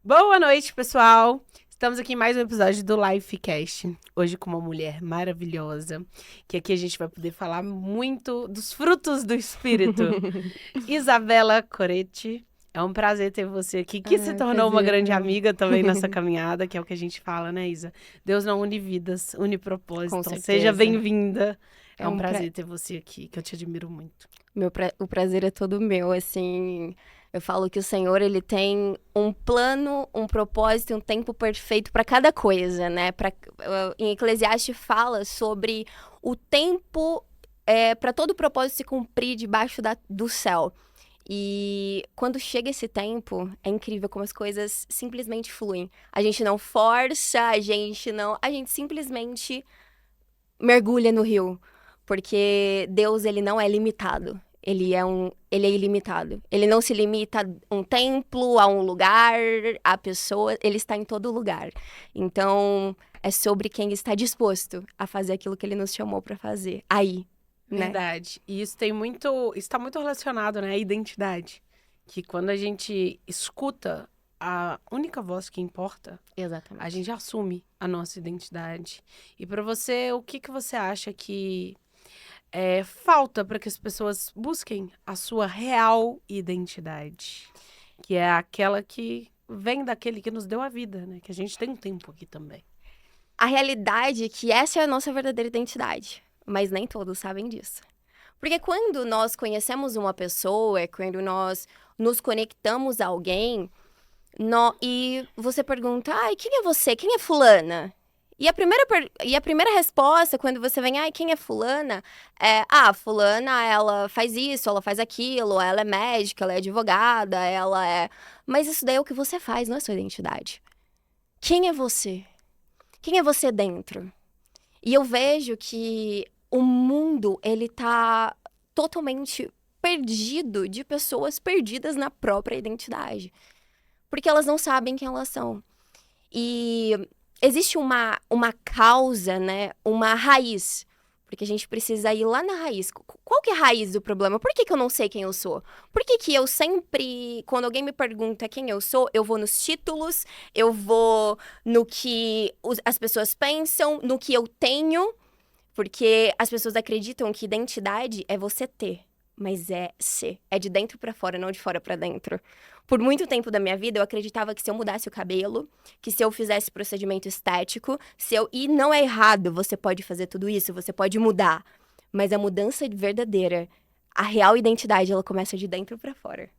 Boa noite, pessoal! Estamos aqui em mais um episódio do Lifecast. Hoje com uma mulher maravilhosa, que aqui a gente vai poder falar muito dos frutos do espírito. Isabela Coretti, é um prazer ter você aqui, que se tornou uma Prazer é grande meu. amiga também nessa caminhada, que é o que a gente fala, né, Isa? Deus não une vidas, une propósito. Com Então, seja certeza. bem-vinda. É É um um pra... prazer ter você aqui, que eu te admiro muito. O prazer é todo meu, assim. Eu falo que o Senhor, ele tem um plano, um propósito e um tempo perfeito para cada coisa, né? Em Eclesiastes fala sobre o tempo para todo propósito se cumprir debaixo do céu. E quando chega esse tempo, é incrível como as coisas simplesmente fluem. A gente não força, a gente simplesmente mergulha no rio, porque Deus, ele não é limitado. Ele é ilimitado. Ele não se limita a um templo, a um lugar, a pessoa, ele está em todo lugar. Então, é sobre quem está disposto a fazer aquilo que ele nos chamou para fazer. Aí, né? Verdade. E isso tem muito, está muito relacionado, né, à identidade. Que quando a gente escuta a única voz que importa, a Exatamente. gente assume a nossa identidade. E para você, o que você acha que falta para que as pessoas busquem a sua real identidade? Que é aquela que vem daquele que nos deu a vida, né? Que a gente tem um tempo aqui também. A realidade é que essa é a nossa verdadeira identidade, mas nem todos sabem disso. Porque quando nós conhecemos uma pessoa, quando nós nos conectamos a alguém, e você pergunta, ai, quem é você? Quem é fulana? E a primeira resposta, quando você vem, ai, quem é fulana? Fulana, ela faz isso, ela faz aquilo, ela é médica, ela é advogada, ela é... Mas isso daí é o que você faz, não é sua identidade. Quem é você? Quem é você dentro? E eu vejo que o mundo, ele tá totalmente perdido de pessoas perdidas na própria identidade. Porque elas não sabem quem elas são. E existe uma causa, né? Uma raiz. Porque a gente precisa ir lá na raiz. Qual que é a raiz do problema? Por que eu não sei quem eu sou? Por que eu sempre, quando alguém me pergunta quem eu sou, eu vou nos títulos, eu vou no que as pessoas pensam, no que eu tenho. Porque as pessoas acreditam que identidade é você ter, mas é ser. É de dentro pra fora, não de fora pra dentro. Por muito tempo da minha vida, eu acreditava que se eu mudasse o cabelo, que se eu fizesse procedimento estético, e não é errado, você pode fazer tudo isso, você pode mudar. Mas a mudança verdadeira, a real identidade, ela começa de dentro pra fora.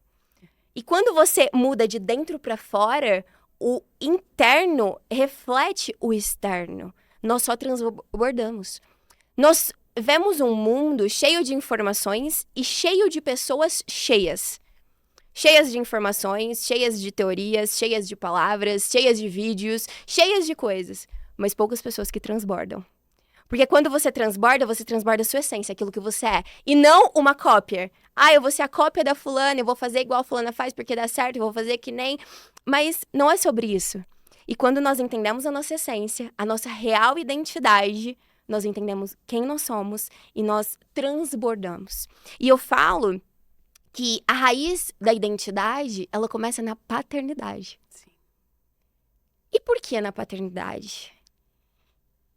E quando você muda de dentro pra fora, o interno reflete o externo. Nós só transbordamos. Nós vemos um mundo cheio de informações e cheio de pessoas cheias. Cheias de informações, cheias de teorias, cheias de palavras, cheias de vídeos, cheias de coisas. Mas poucas pessoas que transbordam. Porque quando você transborda a sua essência, aquilo que você é. E não uma cópia. Eu vou ser a cópia da fulana, eu vou fazer igual a fulana faz porque dá certo, eu vou fazer que nem... Mas não é sobre isso. E quando nós entendemos a nossa essência, a nossa real identidade, nós entendemos quem nós somos e nós transbordamos. E eu falo que a raiz da identidade, ela começa na paternidade. Sim. E por que na paternidade?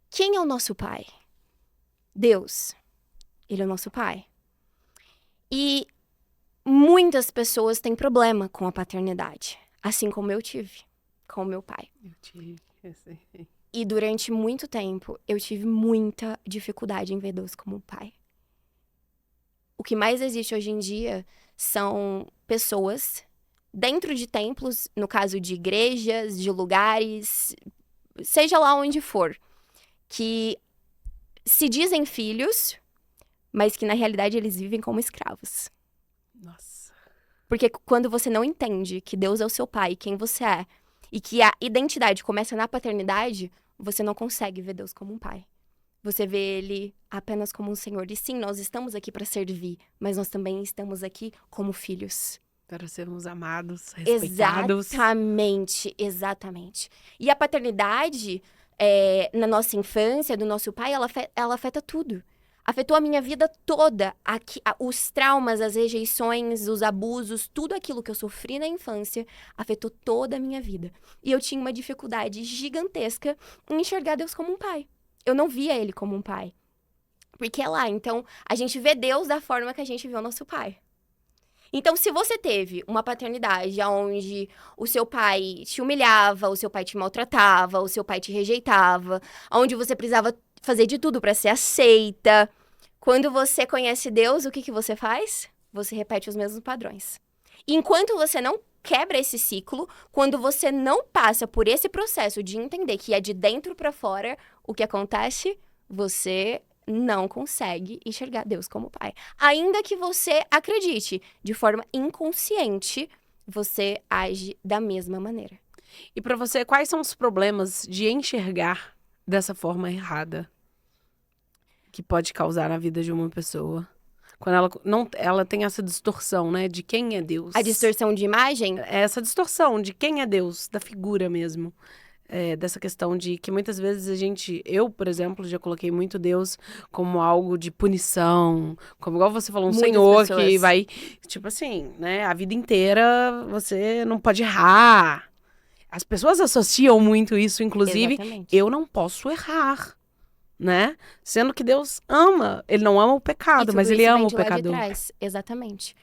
Quem é o nosso pai? Deus. Ele é o nosso pai. E muitas pessoas têm problema com a paternidade, assim como eu tive com o meu pai. Eu sei. E durante muito tempo, eu tive muita dificuldade em ver Deus como pai. O que mais existe hoje em dia são pessoas dentro de templos, no caso de igrejas, de lugares, seja lá onde for, que se dizem filhos, mas que na realidade eles vivem como escravos. Nossa. Porque quando você não entende que Deus é o seu pai, quem você é, e que a identidade começa na paternidade, você não consegue ver Deus como um pai. Você vê ele apenas como um senhor. E sim, nós estamos aqui para servir, mas nós também estamos aqui como filhos. Para sermos amados, respeitados. Exatamente, exatamente. E a paternidade, na nossa infância, do nosso pai, ela afeta tudo. Afetou a minha vida toda. Os traumas, as rejeições, os abusos, tudo aquilo que eu sofri na infância afetou toda a minha vida. E eu tinha uma dificuldade gigantesca em enxergar Deus como um pai. Eu não via ele como um pai. Porque é lá, então, a gente vê Deus da forma que a gente vê o nosso pai. Então, se você teve uma paternidade onde o seu pai te humilhava, o seu pai te maltratava, o seu pai te rejeitava, onde você precisava fazer de tudo para ser aceita, quando você conhece Deus, o que você faz? Você repete os mesmos padrões. Enquanto você não quebra esse ciclo, quando você não passa por esse processo de entender que é de dentro para fora, o que acontece? Você não consegue enxergar Deus como pai. Ainda que você acredite, de forma inconsciente, você age da mesma maneira. E para você, quais são os problemas de enxergar dessa forma errada que pode causar na vida de uma pessoa? Quando ela tem essa distorção, né, de quem é Deus. A distorção de imagem? Essa distorção de quem é Deus, da figura mesmo. Dessa questão de que muitas vezes eu, por exemplo, já coloquei muito Deus como algo de punição, como igual você falou, um Muitas senhor pessoas. que vai, tipo assim, né, a vida inteira você não pode errar. As pessoas associam muito isso, inclusive, Exatamente. eu não posso errar, né? Sendo que Deus ama, ele não ama o pecado, mas ele ama o pecador. Exatamente.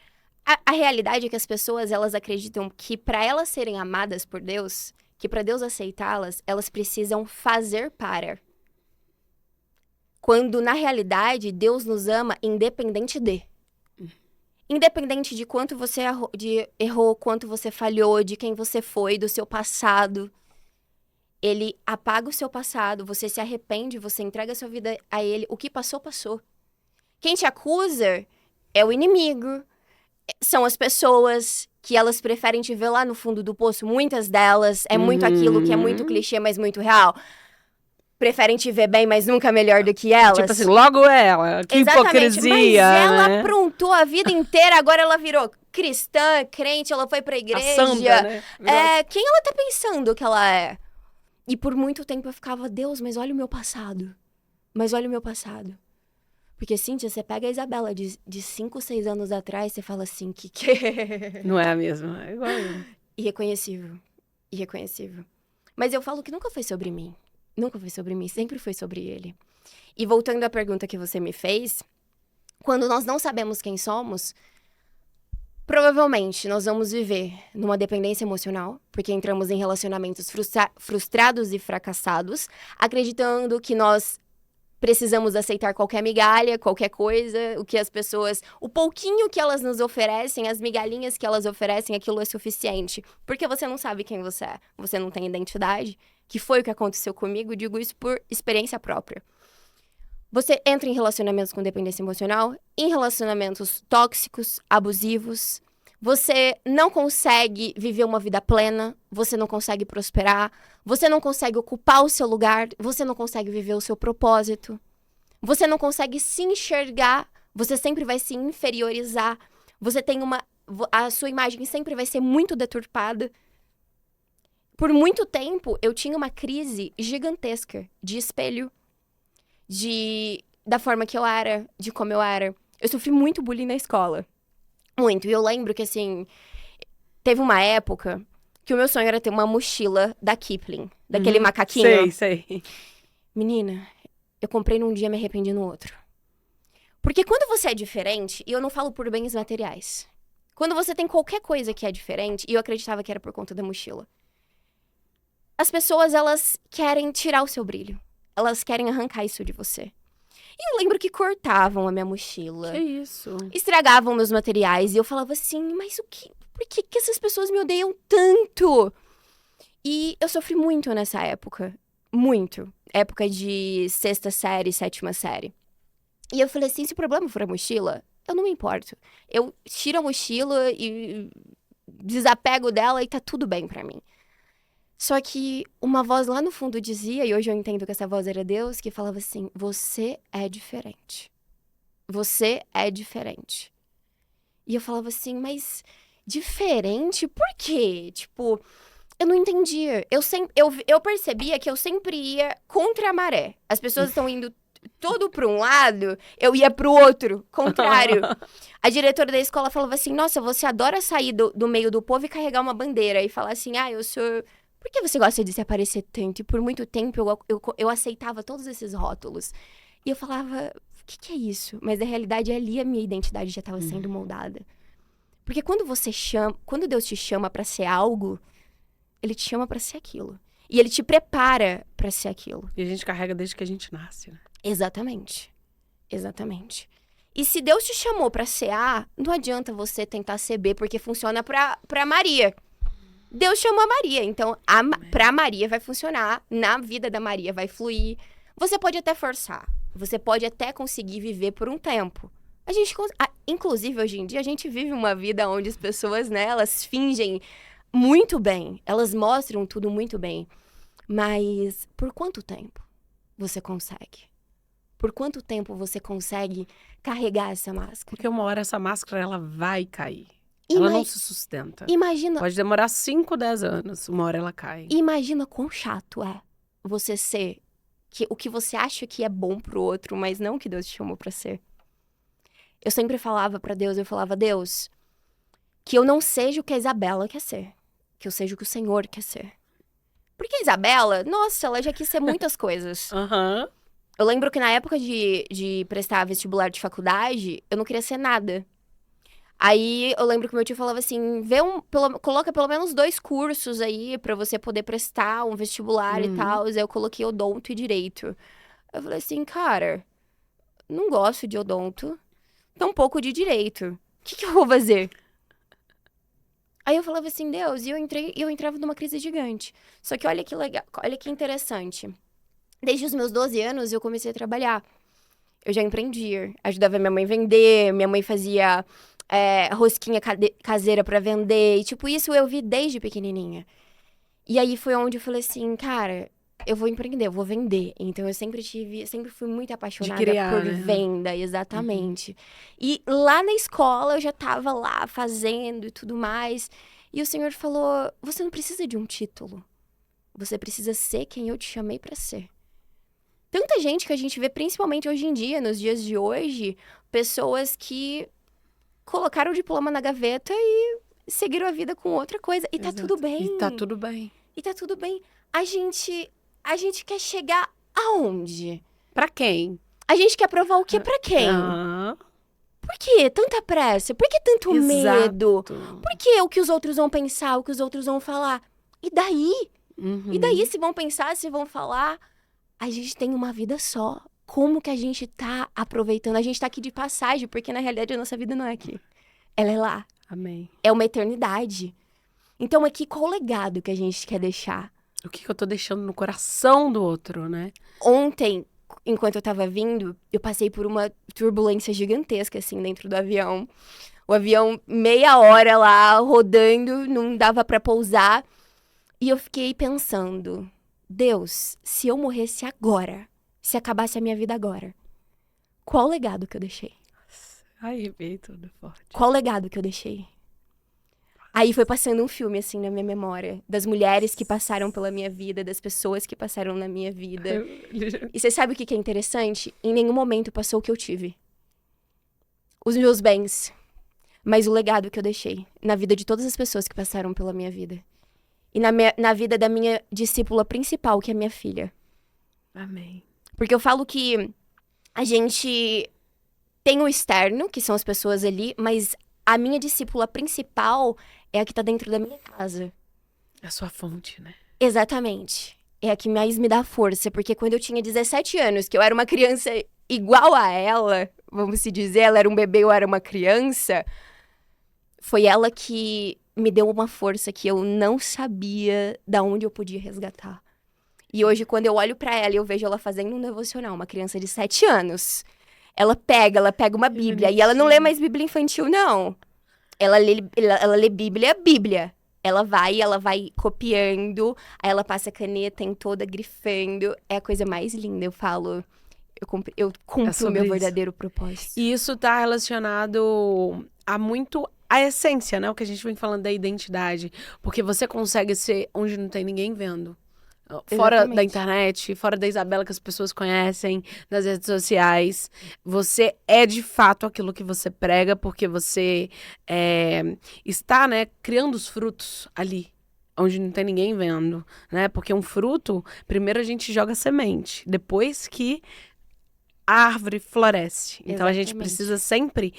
A realidade é que as pessoas, elas acreditam que para elas serem amadas por Deus, que para Deus aceitá-las, elas precisam fazer para. Quando, na realidade, Deus nos ama independente de. Independente de quanto você errou, quanto você falhou, de quem você foi, do seu passado. Ele apaga o seu passado, você se arrepende, você entrega a sua vida a ele. O que passou, passou. Quem te acusa é o inimigo. São as pessoas que elas preferem te ver lá no fundo do poço. Muitas delas, é muito aquilo que é muito clichê, mas muito real. Preferem te ver bem, mas nunca melhor do que elas. Tipo assim, logo ela, que Exatamente, hipocrisia, mas ela né? aprontou a vida inteira, agora ela virou cristã, crente, ela foi pra igreja. A santa, né? Quem ela tá pensando que ela é? E por muito tempo eu ficava, Deus, mas olha o meu passado. Mas olha o meu passado. Porque, Cíntia, você pega a Isabela de 5, 6 anos atrás, você fala assim, que... Não é a mesma, é igual eu. Irreconhecível. Irreconhecível. Mas eu falo que nunca foi sobre mim. Nunca foi sobre mim, sempre foi sobre ele. E voltando à pergunta que você me fez, quando nós não sabemos quem somos, provavelmente nós vamos viver numa dependência emocional, porque entramos em relacionamentos frustrados e fracassados, acreditando que nós precisamos aceitar qualquer migalha, qualquer coisa, o pouquinho que elas nos oferecem, as migalhinhas que elas oferecem, aquilo é suficiente. Porque você não sabe quem você é, você não tem identidade, que foi o que aconteceu comigo, digo isso por experiência própria. Você entra em relacionamentos com dependência emocional, em relacionamentos tóxicos, abusivos, você não consegue viver uma vida plena, você não consegue prosperar, você não consegue ocupar o seu lugar, você não consegue viver o seu propósito, você não consegue se enxergar, você sempre vai se inferiorizar, a sua imagem sempre vai ser muito deturpada. Por muito tempo, eu tinha uma crise gigantesca de espelho, da forma que eu era, de como eu era. Eu sofri muito bullying na escola. Muito. E eu lembro que, assim, teve uma época que o meu sonho era ter uma mochila da Kipling, daquele macaquinho. Sei. Menina, eu comprei num dia e me arrependi no outro. Porque quando você é diferente, e eu não falo por bens materiais, quando você tem qualquer coisa que é diferente, e eu acreditava que era por conta da mochila, as pessoas, elas querem tirar o seu brilho. Elas querem arrancar isso de você. E eu lembro que cortavam a minha mochila. Que isso? Estragavam meus materiais. E eu falava assim, mas por que essas pessoas me odeiam tanto? E eu sofri muito nessa época. Muito. Época de 6ª série, 7ª série. E eu falei assim, se o problema for a mochila, eu não me importo. Eu tiro a mochila e desapego dela e tá tudo bem pra mim. Só que uma voz lá no fundo dizia, e hoje eu entendo que essa voz era Deus, que falava assim, você é diferente. Você é diferente. E eu falava assim, mas diferente? Por quê? Tipo, eu não entendia. Eu percebia que eu sempre ia contra a maré. As pessoas estão indo todo para um lado, eu ia pro outro, contrário. A diretora da escola falava assim, nossa, você adora sair do meio do povo e carregar uma bandeira. E falar assim, eu sou... Por que você gosta de se aparecer tanto? E por muito tempo eu aceitava todos esses rótulos. E eu falava, o que é isso? Mas na realidade ali a minha identidade já estava sendo moldada. Porque quando Deus te chama para ser algo, Ele te chama para ser aquilo. E Ele te prepara para ser aquilo. E a gente carrega desde que a gente nasce, né? Exatamente. Exatamente. E se Deus te chamou para ser A, não adianta você tentar ser B, porque funciona para Maria. Deus chamou a Maria, então pra Maria vai funcionar, na vida da Maria vai fluir. Você pode até forçar, você pode até conseguir viver por um tempo. Inclusive, hoje em dia, a gente vive uma vida onde as pessoas, né, elas fingem muito bem, elas mostram tudo muito bem. Mas por quanto tempo você consegue? Por quanto tempo você consegue carregar essa máscara? Porque uma hora essa máscara, ela vai cair. Ela não se sustenta. Imagina... Pode demorar 5, 10 anos, uma hora ela cai. Imagina quão chato é você ser o que você acha que é bom pro outro, mas não o que Deus te chamou pra ser. Eu sempre falava pra Deus, Deus, que eu não seja o que a Isabela quer ser. Que eu seja o que o Senhor quer ser. Porque a Isabela, nossa, ela já quis ser muitas coisas. Aham. Eu lembro que na época de prestar vestibular de faculdade, eu não queria ser nada. Aí eu lembro que meu tio falava assim, coloca pelo menos 2 cursos aí pra você poder prestar um vestibular e tal. Aí eu coloquei odonto e direito. Eu falei assim, cara, não gosto de odonto, tampouco de direito. O que eu vou fazer? Aí eu falava assim, Deus, e eu entrava numa crise gigante. Só que olha que legal, olha que interessante. Desde os meus 12 anos eu comecei a trabalhar. Eu já empreendia, ajudava minha mãe a vender, minha mãe fazia rosquinha caseira pra vender. E tipo, isso eu vi desde pequenininha. E aí foi onde eu falei assim, cara, eu vou empreender, eu vou vender. Então eu sempre fui muito apaixonada por venda, exatamente. E lá na escola eu já tava lá fazendo e tudo mais. E o Senhor falou, você não precisa de um título. Você precisa ser quem eu te chamei pra ser. Tanta gente que a gente vê, principalmente hoje em dia, nos dias de hoje, pessoas que colocaram o diploma na gaveta e seguiram a vida com outra coisa. E tá tudo bem. E tá tudo bem. E tá tudo bem. A gente quer chegar aonde? Pra quem? A gente quer provar o quê pra quem? Por que tanta pressa? Por que tanto medo? Por que o que os outros vão pensar, o que os outros vão falar? E daí? E daí, se vão pensar, se vão falar? A gente tem uma vida só. Como que a gente tá aproveitando? A gente tá aqui de passagem, porque na realidade a nossa vida não é aqui. Ela é lá. Amém. É uma eternidade. Então aqui, qual o legado que a gente quer deixar? O que eu tô deixando no coração do outro, né? Ontem, enquanto eu tava vindo, eu passei por uma turbulência gigantesca, assim, dentro do avião. O avião, meia hora lá, rodando, não dava pra pousar. E eu fiquei pensando, Deus, se eu morresse agora, se acabasse a minha vida agora, qual o legado que eu deixei? Ai, veio tudo forte. Qual o legado que eu deixei? Aí foi passando um filme, assim, na minha memória. Das mulheres que passaram pela minha vida, das pessoas que passaram na minha vida. E você sabe o que é interessante? Em nenhum momento passou o que eu tive. Os meus bens. Mas o legado que eu deixei. Na vida de todas as pessoas que passaram pela minha vida. E na vida da minha discípula principal, que é minha filha. Amém. Porque eu falo que a gente tem o externo, que são as pessoas ali, mas a minha discípula principal é a que tá dentro da minha casa. É a sua fonte, né? Exatamente. É a que mais me dá força, porque quando eu tinha 17 anos, que eu era uma criança igual a ela, vamos se dizer, ela era um bebê, eu era uma criança, foi ela que me deu uma força que eu não sabia da onde eu podia resgatar. E hoje, quando eu olho pra ela e eu vejo ela fazendo um devocional, uma criança de 7 anos, ela pega uma Bíblia, e ela não lê mais Bíblia infantil, não. Ela lê Bíblia. Ela vai copiando, aí ela passa a caneta em toda, grifando. É a coisa mais linda, eu falo. Eu cumpro o meu verdadeiro propósito. E isso tá relacionado a essência, né? O que a gente vem falando da identidade. Porque você consegue ser onde não tem ninguém vendo. fora da Exatamente. internet, fora da Isabela que as pessoas conhecem, nas redes sociais. Você é de fato aquilo que você prega, porque você está, né, criando os frutos ali, onde não tem ninguém vendo, né? Porque um fruto, primeiro a gente joga semente, depois que a árvore floresce. Então a gente Exatamente. precisa sempre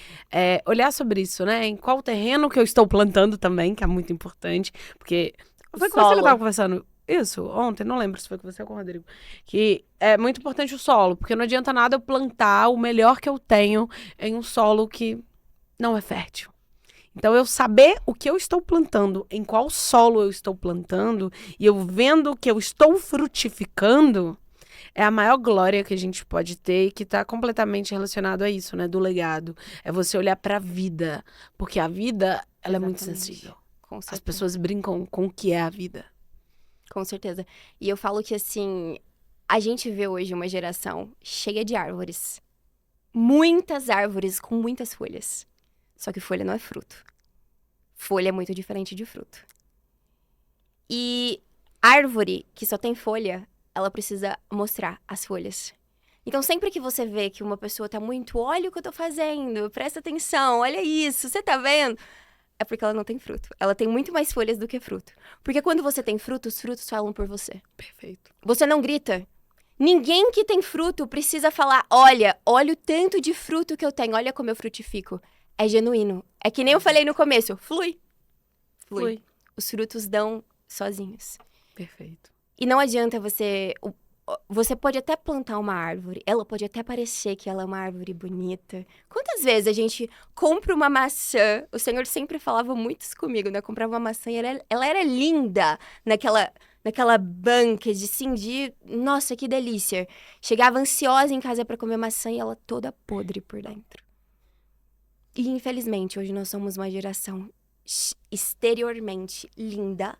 olhar sobre isso, né? Em qual terreno que eu estou plantando também, que é muito importante, porque foi com você que eu Solo. estava conversando isso ontem, não lembro se foi com você ou com o Rodrigo, que é muito importante o solo, porque não adianta nada eu plantar o melhor que eu tenho em um solo que não é fértil. Então, eu saber o que eu estou plantando, em qual solo eu estou plantando, e eu vendo que eu estou frutificando, é a maior glória que a gente pode ter e que está completamente relacionado a isso, né? Do legado. É você olhar para a vida, porque a vida, ela é muito Exatamente. sensível. Com As certeza. pessoas brincam com o que é a vida. Com certeza. E eu falo que, assim, a gente vê hoje uma geração cheia de árvores. Muitas árvores com muitas folhas. Só que folha não é fruto. Folha é muito diferente de fruto. E árvore que só tem folha, ela precisa mostrar as folhas. Então, sempre que você vê que uma pessoa tá muito, olha o que eu tô fazendo, presta atenção, olha isso, você tá vendo? É porque ela não tem fruto. Ela tem muito mais folhas do que fruto. Porque quando você tem fruto, os frutos falam por você. Perfeito. Você não grita. Ninguém que tem fruto precisa falar, olha o tanto de fruto que eu tenho, olha como eu frutifico. É genuíno. É que nem eu falei no começo, flui. Flui. Os frutos dão sozinhos. Perfeito. E não adianta você pode até plantar uma árvore, ela pode até parecer que ela é uma árvore bonita. Quantas vezes a gente compra uma maçã? O Senhor sempre falava muito isso comigo, né? Comprava uma maçã e ela era linda naquela banca nossa, que delícia. Chegava ansiosa em casa para comer maçã e ela toda podre por dentro. E infelizmente, hoje nós somos uma geração exteriormente linda,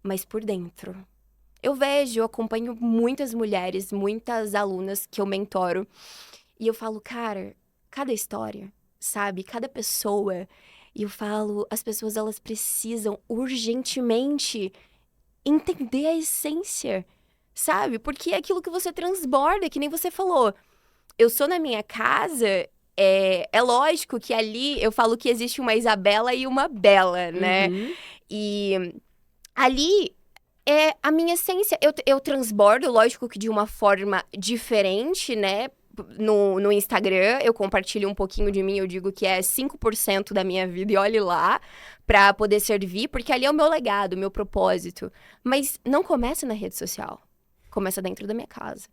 mas por dentro. Eu acompanho muitas mulheres, muitas alunas que eu mentoro. E eu falo, cara, cada história, sabe? Cada pessoa. E eu falo, as pessoas, elas precisam urgentemente entender a essência, sabe? Porque é aquilo que você transborda, que nem você falou. Eu sou na minha casa, é lógico que ali eu falo que existe uma Isabela e uma Bela, né? Uhum. E ali é a minha essência. Eu transbordo, lógico que de uma forma diferente, né? No Instagram, eu compartilho um pouquinho de mim, eu digo que é 5% da minha vida, e olhe lá, pra poder servir, porque ali é o meu legado, o meu propósito. Mas não começa na rede social, começa dentro da minha casa.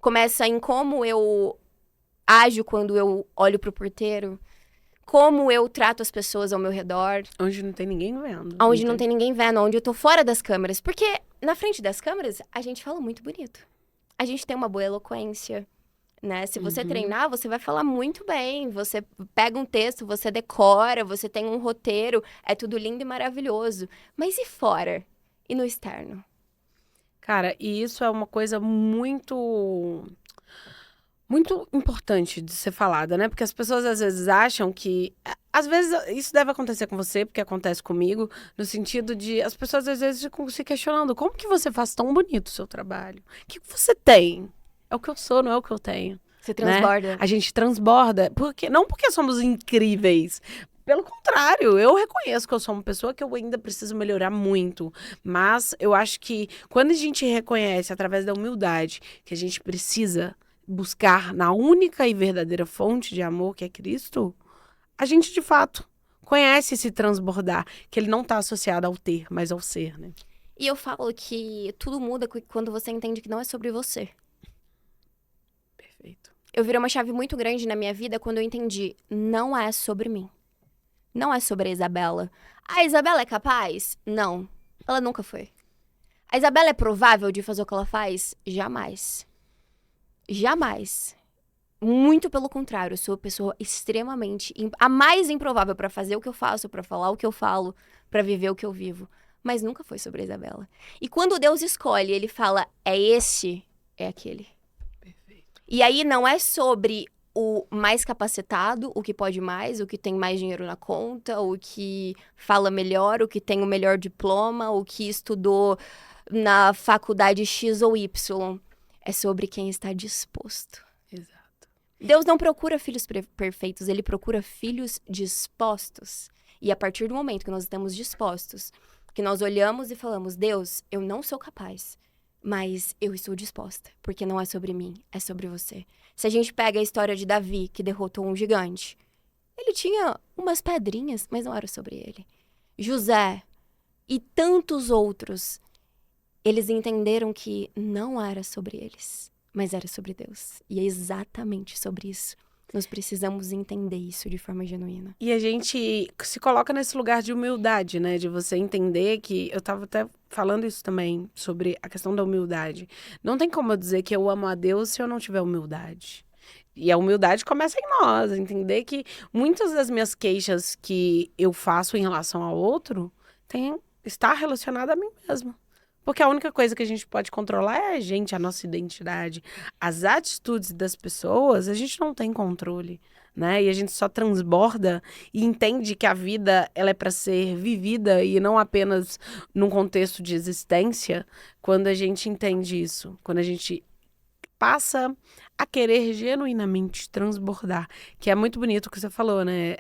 Começa em como eu ajo quando eu olho pro porteiro, como eu trato as pessoas ao meu redor, Onde não tem ninguém vendo. onde não tem ninguém vendo, onde eu tô fora das câmeras. Porque na frente das câmeras, a gente fala muito bonito. A gente tem uma boa eloquência, né? Se você treinar, você vai falar muito bem. Você pega um texto, você decora, você tem um roteiro, é tudo lindo e maravilhoso. Mas e fora? E no externo? Cara, e isso é uma coisa muito importante de ser falada, né? Porque as pessoas às vezes acham que. Às vezes isso deve acontecer com você, porque acontece comigo, no sentido de as pessoas às vezes ficam se questionando: como que você faz tão bonito o seu trabalho? O que você tem? É o que eu sou, não é o que eu tenho. Você Né? transborda. A gente transborda, não porque somos incríveis. Pelo contrário, eu reconheço que eu sou uma pessoa que eu ainda preciso melhorar muito. Mas eu acho que quando a gente reconhece, através da humildade, que a gente precisa buscar na única e verdadeira fonte de amor, que é Cristo, a gente, de fato, conhece esse transbordar, que ele não está associado ao ter, mas ao ser, né? E eu falo que tudo muda quando você entende que não é sobre você. Perfeito. Eu virei uma chave muito grande na minha vida quando eu entendi, não é sobre mim. Não é sobre a Isabela. A Isabela é capaz? Não. Ela nunca foi. A Isabela é provável de fazer o que ela faz? Jamais. Jamais. Muito pelo contrário, eu sou uma pessoa extremamente... a mais improvável pra fazer o que eu faço, pra falar o que eu falo, pra viver o que eu vivo. Mas nunca foi sobre a Isabela. E quando Deus escolhe, ele fala, é esse, é aquele. Perfeito. E aí não é sobre o mais capacitado, o que pode mais, o que tem mais dinheiro na conta, o que fala melhor, o que tem o melhor diploma, o que estudou na faculdade X ou Y. É sobre quem está disposto. Exato. Deus não procura filhos perfeitos, ele procura filhos dispostos. E a partir do momento que nós estamos dispostos, que nós olhamos e falamos, Deus, eu não sou capaz, mas eu estou disposta, porque não é sobre mim, é sobre você. Se a gente pega a história de Davi, que derrotou um gigante, ele tinha umas pedrinhas, mas não era sobre ele. José e tantos outros, eles entenderam que não era sobre eles, mas era sobre Deus. E é exatamente sobre isso. Nós precisamos entender isso de forma genuína. E a gente se coloca nesse lugar de humildade, né? De você entender que... Eu tava até falando isso também, sobre a questão da humildade. Não tem como eu dizer que eu amo a Deus se eu não tiver humildade. E a humildade começa em nós, entender que muitas das minhas queixas que eu faço em relação ao outro está relacionada a mim mesma. Porque a única coisa que a gente pode controlar é a gente, a nossa identidade. As atitudes das pessoas, a gente não tem controle, né? E a gente só transborda e entende que a vida ela é para ser vivida e não apenas num contexto de existência, quando a gente entende isso, quando a gente passa a querer genuinamente transbordar, que é muito bonito o que você falou, né?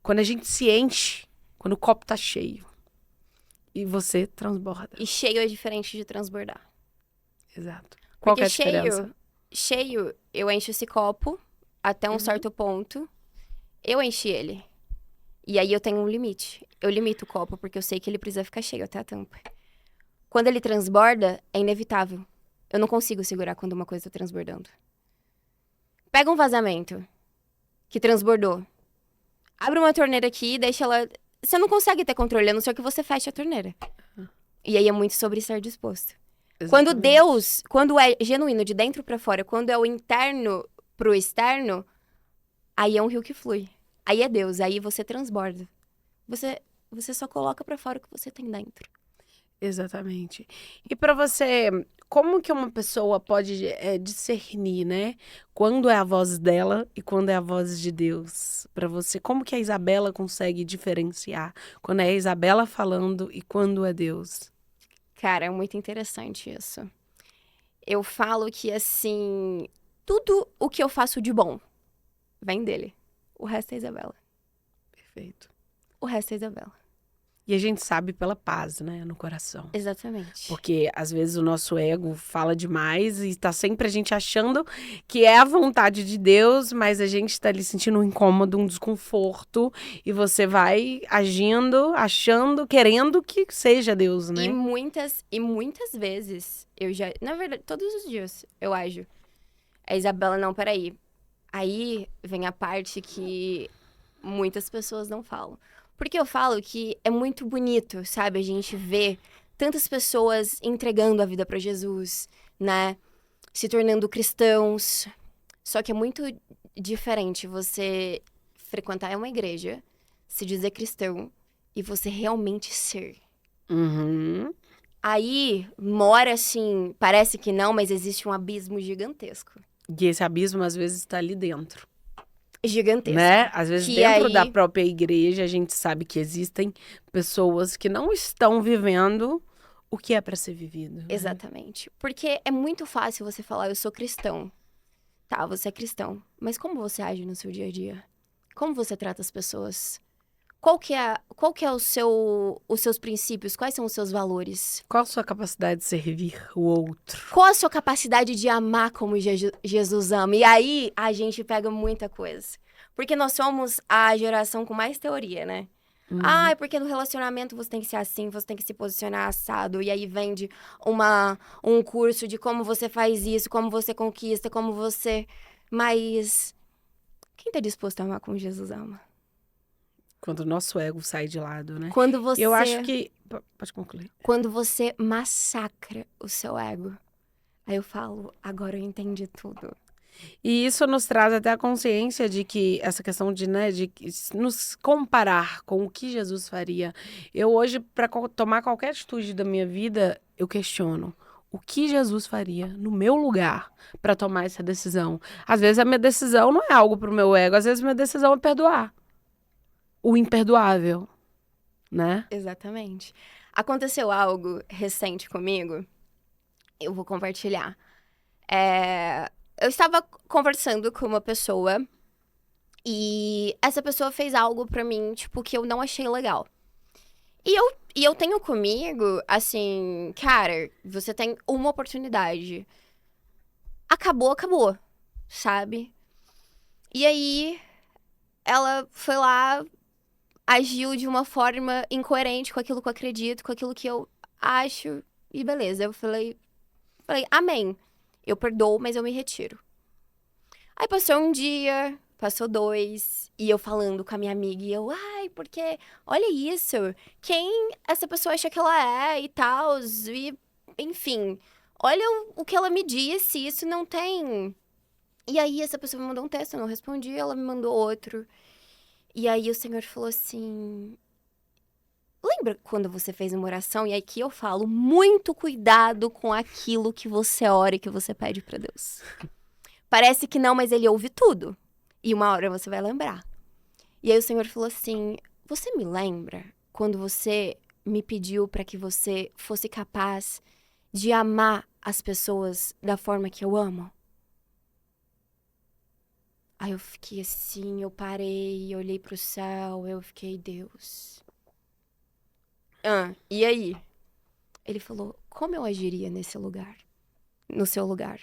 Quando a gente se enche, quando o copo tá cheio. E você transborda. E cheio é diferente de transbordar. Exato. Qual que é a Porque diferença? cheio, eu encho esse copo até um certo ponto. Eu enchi ele. E aí eu tenho um limite. Eu limito o copo porque eu sei que ele precisa ficar cheio até a tampa. Quando ele transborda, é inevitável. Eu não consigo segurar quando uma coisa tá transbordando. Pega um vazamento que transbordou. Abre uma torneira aqui e deixa ela... Você não consegue ter controle, a não ser que você feche a torneira. E aí é muito sobre estar disposto. Exatamente. Quando é genuíno de dentro pra fora, quando é o interno pro externo, aí é um rio que flui. Aí é Deus, aí você transborda. Você só coloca pra fora o que você tem dentro. Exatamente. E para você, como que uma pessoa pode discernir, né? Quando é a voz dela e quando é a voz de Deus? Para você, como que a Isabela consegue diferenciar quando é a Isabela falando e quando é Deus? Cara, é muito interessante isso. Eu falo que, assim, tudo o que eu faço de bom vem dele. O resto é Isabela. Perfeito. O resto é Isabela. E a gente sabe pela paz, né, no coração. Exatamente. Porque às vezes o nosso ego fala demais e tá sempre a gente achando que é a vontade de Deus, mas a gente tá ali sentindo um incômodo, um desconforto, e você vai agindo, achando, querendo que seja Deus, né? E muitas vezes, eu já... Na verdade, todos os dias eu ajo. A Isabela, não, peraí. Aí vem a parte que muitas pessoas não falam. Porque eu falo que é muito bonito, sabe? A gente vê tantas pessoas entregando a vida pra Jesus, né? Se tornando cristãos. Só que é muito diferente você frequentar uma igreja, se dizer cristão e você realmente ser. Uhum. Aí mora assim, parece que não, mas existe um abismo gigantesco. E esse abismo às vezes está ali dentro, Gigantesco. né? Às vezes Que dentro aí... da própria igreja a gente sabe que existem pessoas que não estão vivendo o que é para ser vivido, né? Exatamente. Porque é muito fácil você falar, eu sou cristão. Tá, você é cristão. Mas como você age no seu dia a dia? Como você trata as pessoas? Qual que é os seus princípios? Quais são os seus valores? Qual a sua capacidade de servir o outro? Qual a sua capacidade de amar como Jesus ama? E aí a gente pega muita coisa. Porque nós somos a geração com mais teoria, né? Ah, é porque no relacionamento você tem que ser assim, você tem que se posicionar assado. E aí vende um curso de como você faz isso, como você conquista, como você... Mas quem tá disposto a amar como Jesus ama? Quando o nosso ego sai de lado, né? Quando você... Eu acho que... Pode concluir. Quando você massacra o seu ego. Aí eu falo, agora eu entendi tudo. E isso nos traz até a consciência de que essa questão de, né, de nos comparar com o que Jesus faria. Eu hoje, para tomar qualquer atitude da minha vida, eu questiono o que Jesus faria no meu lugar para tomar essa decisão. Às vezes a minha decisão não é algo pro meu ego, às vezes a minha decisão é perdoar o imperdoável, né? Exatamente. Aconteceu algo recente comigo, eu vou compartilhar. Eu estava conversando com uma pessoa e essa pessoa fez algo pra mim, tipo, que eu não achei legal. E eu tenho comigo, assim, cara, você tem uma oportunidade. Acabou, sabe? E aí, ela foi lá, agiu de uma forma incoerente com aquilo que eu acredito, com aquilo que eu acho. E beleza, eu falei, amém. Eu perdoo, mas eu me retiro. Aí passou um dia, passou dois, e eu falando com a minha amiga, e eu, ai, porque, olha isso, quem essa pessoa acha que ela é e tal, e enfim, olha o que ela me disse, isso não tem. E aí essa pessoa me mandou um texto, eu não respondi, ela me mandou outro. E aí o Senhor falou assim, lembra quando você fez uma oração? E aí que eu falo, muito cuidado com aquilo que você ora e que você pede pra Deus. Parece que não, mas ele ouve tudo. E uma hora você vai lembrar. E aí o Senhor falou assim, você me lembra quando você me pediu pra que você fosse capaz de amar as pessoas da forma que eu amo? Aí eu fiquei assim, eu parei, eu olhei pro céu, eu fiquei, Deus. E aí? Ele falou, como eu agiria nesse lugar? No seu lugar?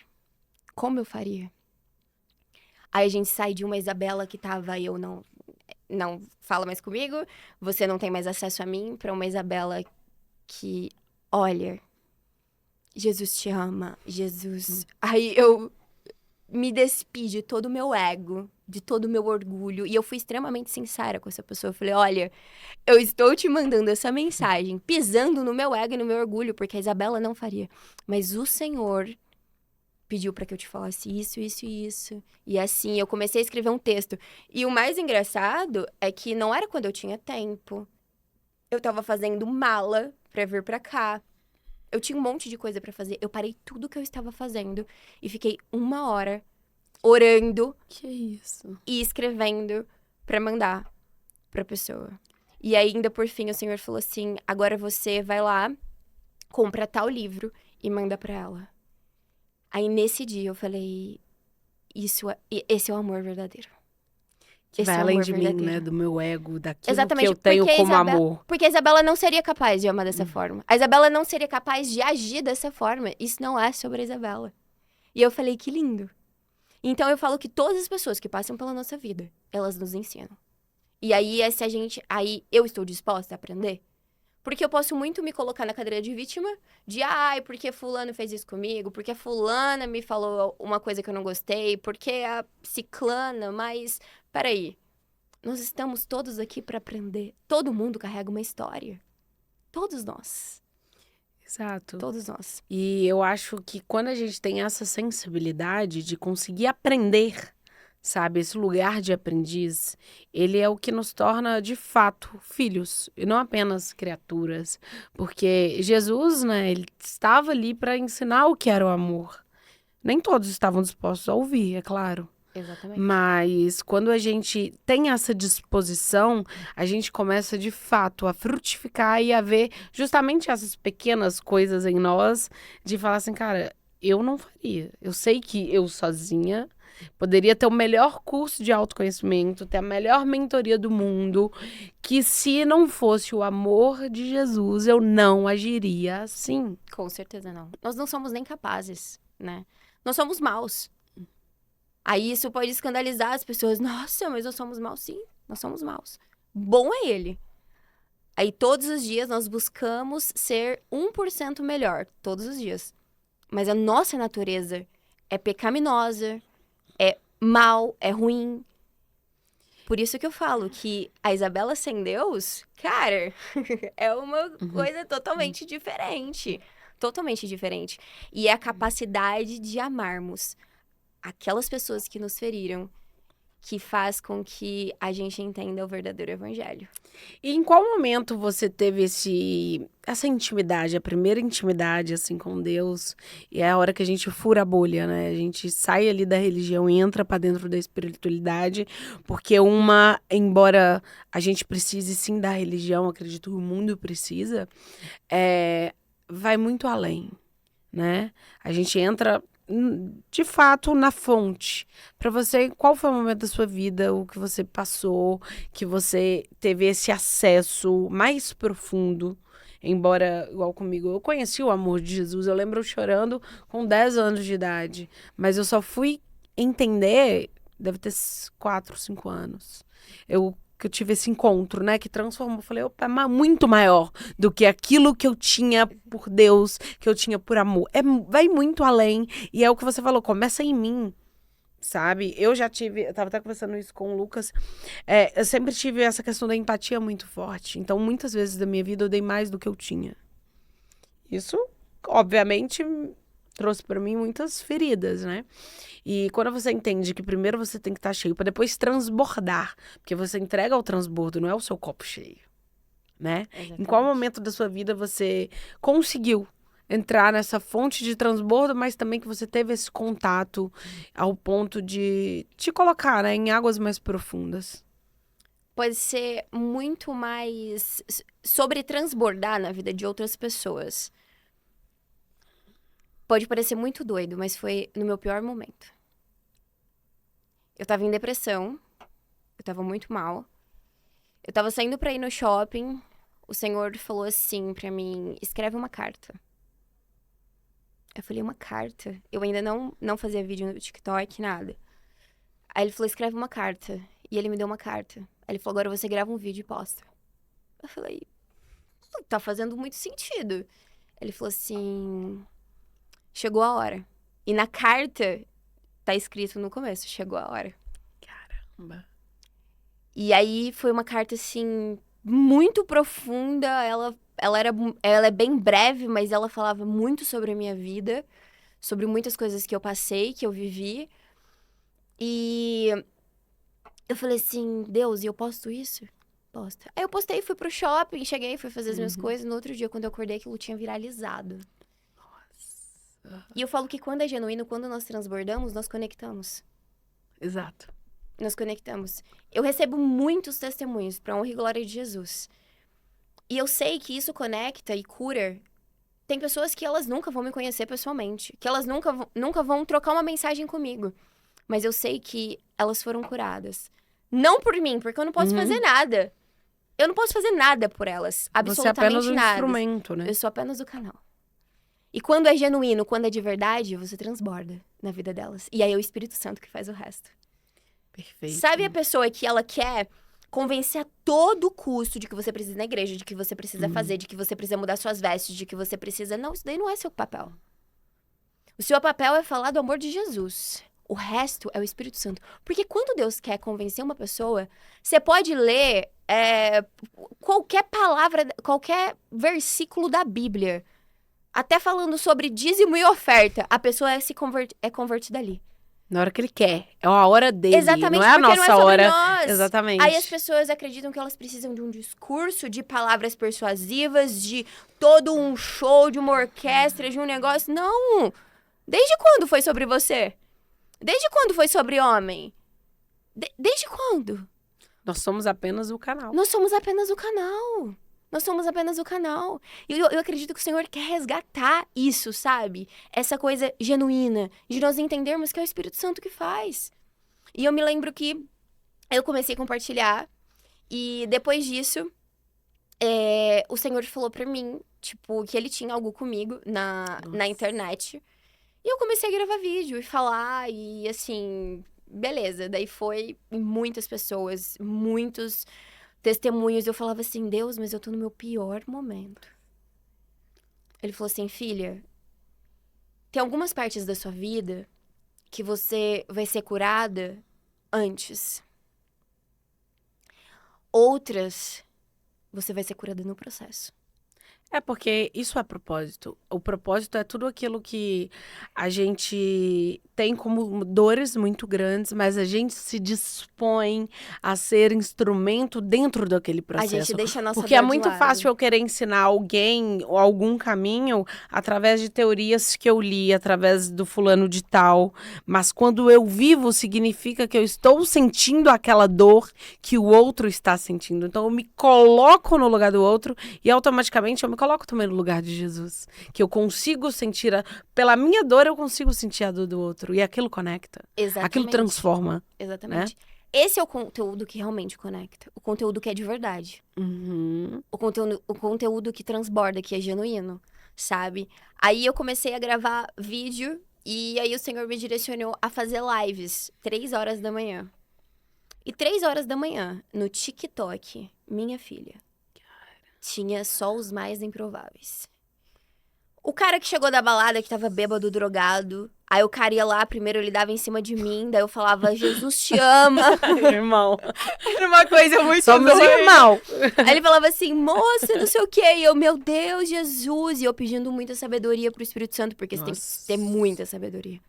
Como eu faria? Aí a gente sai de uma Isabela que tava, eu não fala mais comigo, você não tem mais acesso a mim, pra uma Isabela que, olha, Jesus te ama, Jesus. Aí eu me despi de todo o meu ego, de todo o meu orgulho, e eu fui extremamente sincera com essa pessoa. Eu falei, olha, eu estou te mandando essa mensagem, pisando no meu ego e no meu orgulho, porque a Isabela não faria. Mas o Senhor pediu pra que eu te falasse isso, isso e isso. E assim, eu comecei a escrever um texto. E o mais engraçado é que não era quando eu tinha tempo. Eu tava fazendo mala pra vir pra cá. Eu tinha um monte de coisa pra fazer. Eu parei tudo que eu estava fazendo e fiquei 1 hora orando Que isso? e escrevendo pra mandar pra pessoa. E ainda por fim o Senhor falou assim: agora você vai lá, compra tal livro e manda pra ela. Aí nesse dia eu falei: esse é o amor verdadeiro. Que Esse vai é o além amor de mim, verdadeiro. né? Do meu ego, daquilo que Exatamente, eu tenho como amor. porque a Isabela não seria capaz de amar dessa forma. A Isabela não seria capaz de agir dessa forma. Isso não é sobre a Isabela. E eu falei, que lindo. Então eu falo que todas as pessoas que passam pela nossa vida, elas nos ensinam. E aí, aí eu estou disposta a aprender? Porque eu posso muito me colocar na cadeira de vítima, de ai, porque fulano fez isso comigo, porque fulana me falou uma coisa que eu não gostei, porque a ciclana, mas peraí. Nós estamos todos aqui para aprender. Todo mundo carrega uma história. Todos nós. Exato. Todos nós. E eu acho que quando a gente tem essa sensibilidade de conseguir aprender, sabe, esse lugar de aprendiz, ele é o que nos torna, de fato, filhos, e não apenas criaturas. Porque Jesus, né, ele estava ali para ensinar o que era o amor. Nem todos estavam dispostos a ouvir, é claro. Exatamente. Mas quando a gente tem essa disposição, a gente começa de fato a frutificar e a ver justamente essas pequenas coisas em nós, de falar assim, cara, eu não faria. Eu sei que eu sozinha poderia ter o melhor curso de autoconhecimento, ter a melhor mentoria do mundo, que se não fosse o amor de Jesus, eu não agiria assim. Com certeza não. Nós não somos nem capazes, né? Nós somos maus. Aí isso pode escandalizar as pessoas. Nossa, mas nós somos maus. Sim, nós somos maus. Bom é ele. Aí todos os dias nós buscamos ser 1% melhor. Todos os dias. Mas a nossa natureza é pecaminosa, é mal, é ruim. Por isso que eu falo que a Isabela sem Deus, cara, é uma coisa totalmente diferente. Totalmente diferente. E é a capacidade de amarmos aquelas pessoas que nos feriram que faz com que a gente entenda o verdadeiro evangelho. E em qual momento você teve essa intimidade, a primeira intimidade, assim, com Deus? E é a hora que a gente fura a bolha, né? A gente sai ali da religião e entra pra dentro da espiritualidade, porque embora a gente precise sim da religião, acredito que o mundo precisa, vai muito além, né? A gente entra de fato na fonte. Para você, qual foi o momento da sua vida, o que você passou, que você teve esse acesso mais profundo? Embora, igual comigo, eu conheci o amor de Jesus, eu lembro eu chorando com 10 anos de idade, mas eu só fui entender, deve ter 4, 5 anos. Que eu tive esse encontro, né, que transformou. Eu falei, opa, é muito maior do que aquilo que eu tinha por Deus, que eu tinha por amor. Vai muito além. E é o que você falou, começa em mim, sabe? Eu tava até conversando isso com o Lucas, eu sempre tive essa questão da empatia muito forte. Então, muitas vezes da minha vida eu dei mais do que eu tinha. Isso, obviamente, trouxe pra mim muitas feridas, né? E quando você entende que primeiro você tem que estar cheio para depois transbordar, porque você entrega ao transbordo, não é o seu copo cheio, né? Exatamente. Em qual momento da sua vida você conseguiu entrar nessa fonte de transbordo, mas também que você teve esse contato ao ponto de te colocar, né, em águas mais profundas? Pode ser muito mais sobre transbordar na vida de outras pessoas. Pode parecer muito doido, mas foi no meu pior momento. Eu tava em depressão, eu tava muito mal. Eu tava saindo pra ir no shopping, o Senhor falou assim pra mim, escreve uma carta. Eu falei, uma carta? Eu ainda não fazia vídeo no TikTok, nada. Aí ele falou, escreve uma carta. E ele me deu uma carta. Aí ele falou, agora você grava um vídeo e posta. Eu falei, tá fazendo muito sentido. Ele falou assim, chegou a hora. E na carta tá escrito no começo, chegou a hora. Caramba. E aí foi uma carta, assim, muito profunda. Ela é bem breve, mas ela falava muito sobre a minha vida, sobre muitas coisas que eu passei, que eu vivi. E eu falei assim, Deus, e eu posto isso? Posta. Aí eu postei, fui pro shopping, cheguei, fui fazer as minhas coisas. No outro dia, quando eu acordei, aquilo tinha viralizado. Nossa. E eu falo que quando é genuíno, quando nós transbordamos, nós conectamos. Exato. Nós conectamos. Eu recebo muitos testemunhos pra honra e glória de Jesus. E eu sei que isso conecta e cura. Tem pessoas que elas nunca vão me conhecer pessoalmente, que elas nunca vão trocar uma mensagem comigo. Mas eu sei que elas foram curadas. Não por mim, porque eu não posso fazer nada. Eu não posso fazer nada por elas. Você é apenas Absolutamente um nada. instrumento, né? Eu sou apenas o canal. E quando é genuíno, quando é de verdade, você transborda na vida delas. E aí é o Espírito Santo que faz o resto. Perfeito. Sabe a pessoa que ela quer convencer a todo custo de que você precisa ir na igreja, de que você precisa fazer, de que você precisa mudar suas vestes, de que você precisa... Não, isso daí não é seu papel. O seu papel é falar do amor de Jesus. O resto é o Espírito Santo. Porque quando Deus quer convencer uma pessoa, você pode ler qualquer palavra, qualquer versículo da Bíblia. Até falando sobre dízimo e oferta, a pessoa é convertida ali. Na hora que ele quer. É a hora dele. Exatamente, não é a porque nossa não é sobre hora. nós. Exatamente. Aí as pessoas acreditam que elas precisam de um discurso, de palavras persuasivas, de todo um show, de uma orquestra, de um negócio. Não! Desde quando foi sobre você? Desde quando foi sobre homem? Desde quando? Nós somos apenas o canal. Nós somos apenas o canal. Nós somos apenas o canal. E eu acredito que o Senhor quer resgatar isso, sabe? Essa coisa genuína, de nós entendermos que é o Espírito Santo que faz. E eu me lembro que eu comecei a compartilhar. E depois disso, o Senhor falou pra mim, tipo, que ele tinha algo comigo na internet. E eu comecei a gravar vídeo e falar, e assim, beleza. Daí foi muitas pessoas, muitos testemunhos. Eu falava assim, Deus, mas eu tô no meu pior momento. Ele falou assim, filha, tem algumas partes da sua vida que você vai ser curada antes. Outras, você vai ser curada no processo. É porque isso é propósito. O propósito é tudo aquilo que a gente tem como dores muito grandes, mas a gente se dispõe a ser instrumento dentro daquele A gente processo. deixa a nossa Porque é dor de muito lado. fácil eu querer ensinar alguém ou algum caminho através de teorias que eu li, através do fulano de tal. Mas quando eu vivo, significa que eu estou sentindo aquela dor que o outro está sentindo. Então eu me coloco no lugar do outro e automaticamente eu me coloco também no lugar de Jesus. Que eu consigo sentir, pela minha dor eu consigo sentir a dor do outro. E aquilo conecta. Exatamente. Aquilo transforma. Exatamente. Esse é o conteúdo que realmente conecta. O conteúdo que é de verdade. Uhum. O conteúdo que transborda, que é genuíno, sabe? Aí eu comecei a gravar vídeo e aí o Senhor me direcionou a fazer lives 3 horas da manhã. E 3 horas da manhã, no TikTok, minha filha, tinha só os mais improváveis. O cara que chegou da balada, que tava bêbado, drogado. Aí o cara ia lá, primeiro ele dava em cima de mim, daí eu falava, Jesus te ama. Irmão. Era uma coisa muito Somos doida. irmão. Aí ele falava assim, moça, não sei o quê. E eu, meu Deus, Jesus. E eu pedindo muita sabedoria pro Espírito Santo, porque você tem que ter muita sabedoria.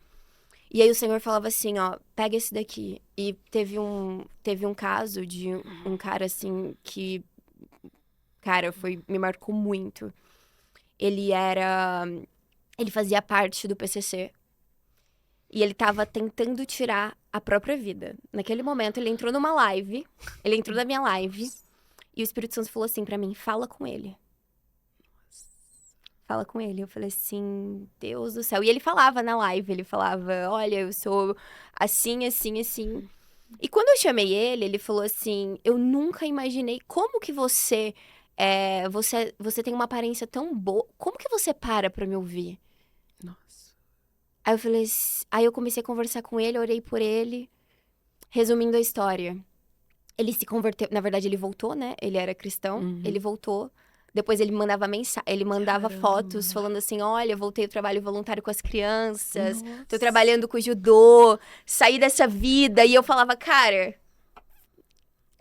E aí o Senhor falava assim, ó, pega esse daqui. E teve um caso de um cara assim que, cara, me marcou muito. Ele fazia parte do PCC. E ele tava tentando tirar a própria vida. Naquele momento, ele entrou numa live. Ele entrou na minha live. E o Espírito Santo falou assim pra mim, fala com ele. Fala com ele. Eu falei assim, Deus do céu. E ele falava na live, ele falava, olha, eu sou assim, assim, assim. E quando eu chamei ele, ele falou assim, eu nunca imaginei como que você tem uma aparência tão boa. Como que você para pra me ouvir? Nossa. Aí eu comecei a conversar com ele, orei por ele. Resumindo a história, ele se converteu, na verdade ele voltou, né? Ele era cristão, ele voltou. Depois ele mandava fotos falando assim, olha, eu voltei ao trabalho voluntário com as crianças, tô trabalhando com judô, saí dessa vida. E eu falava, cara,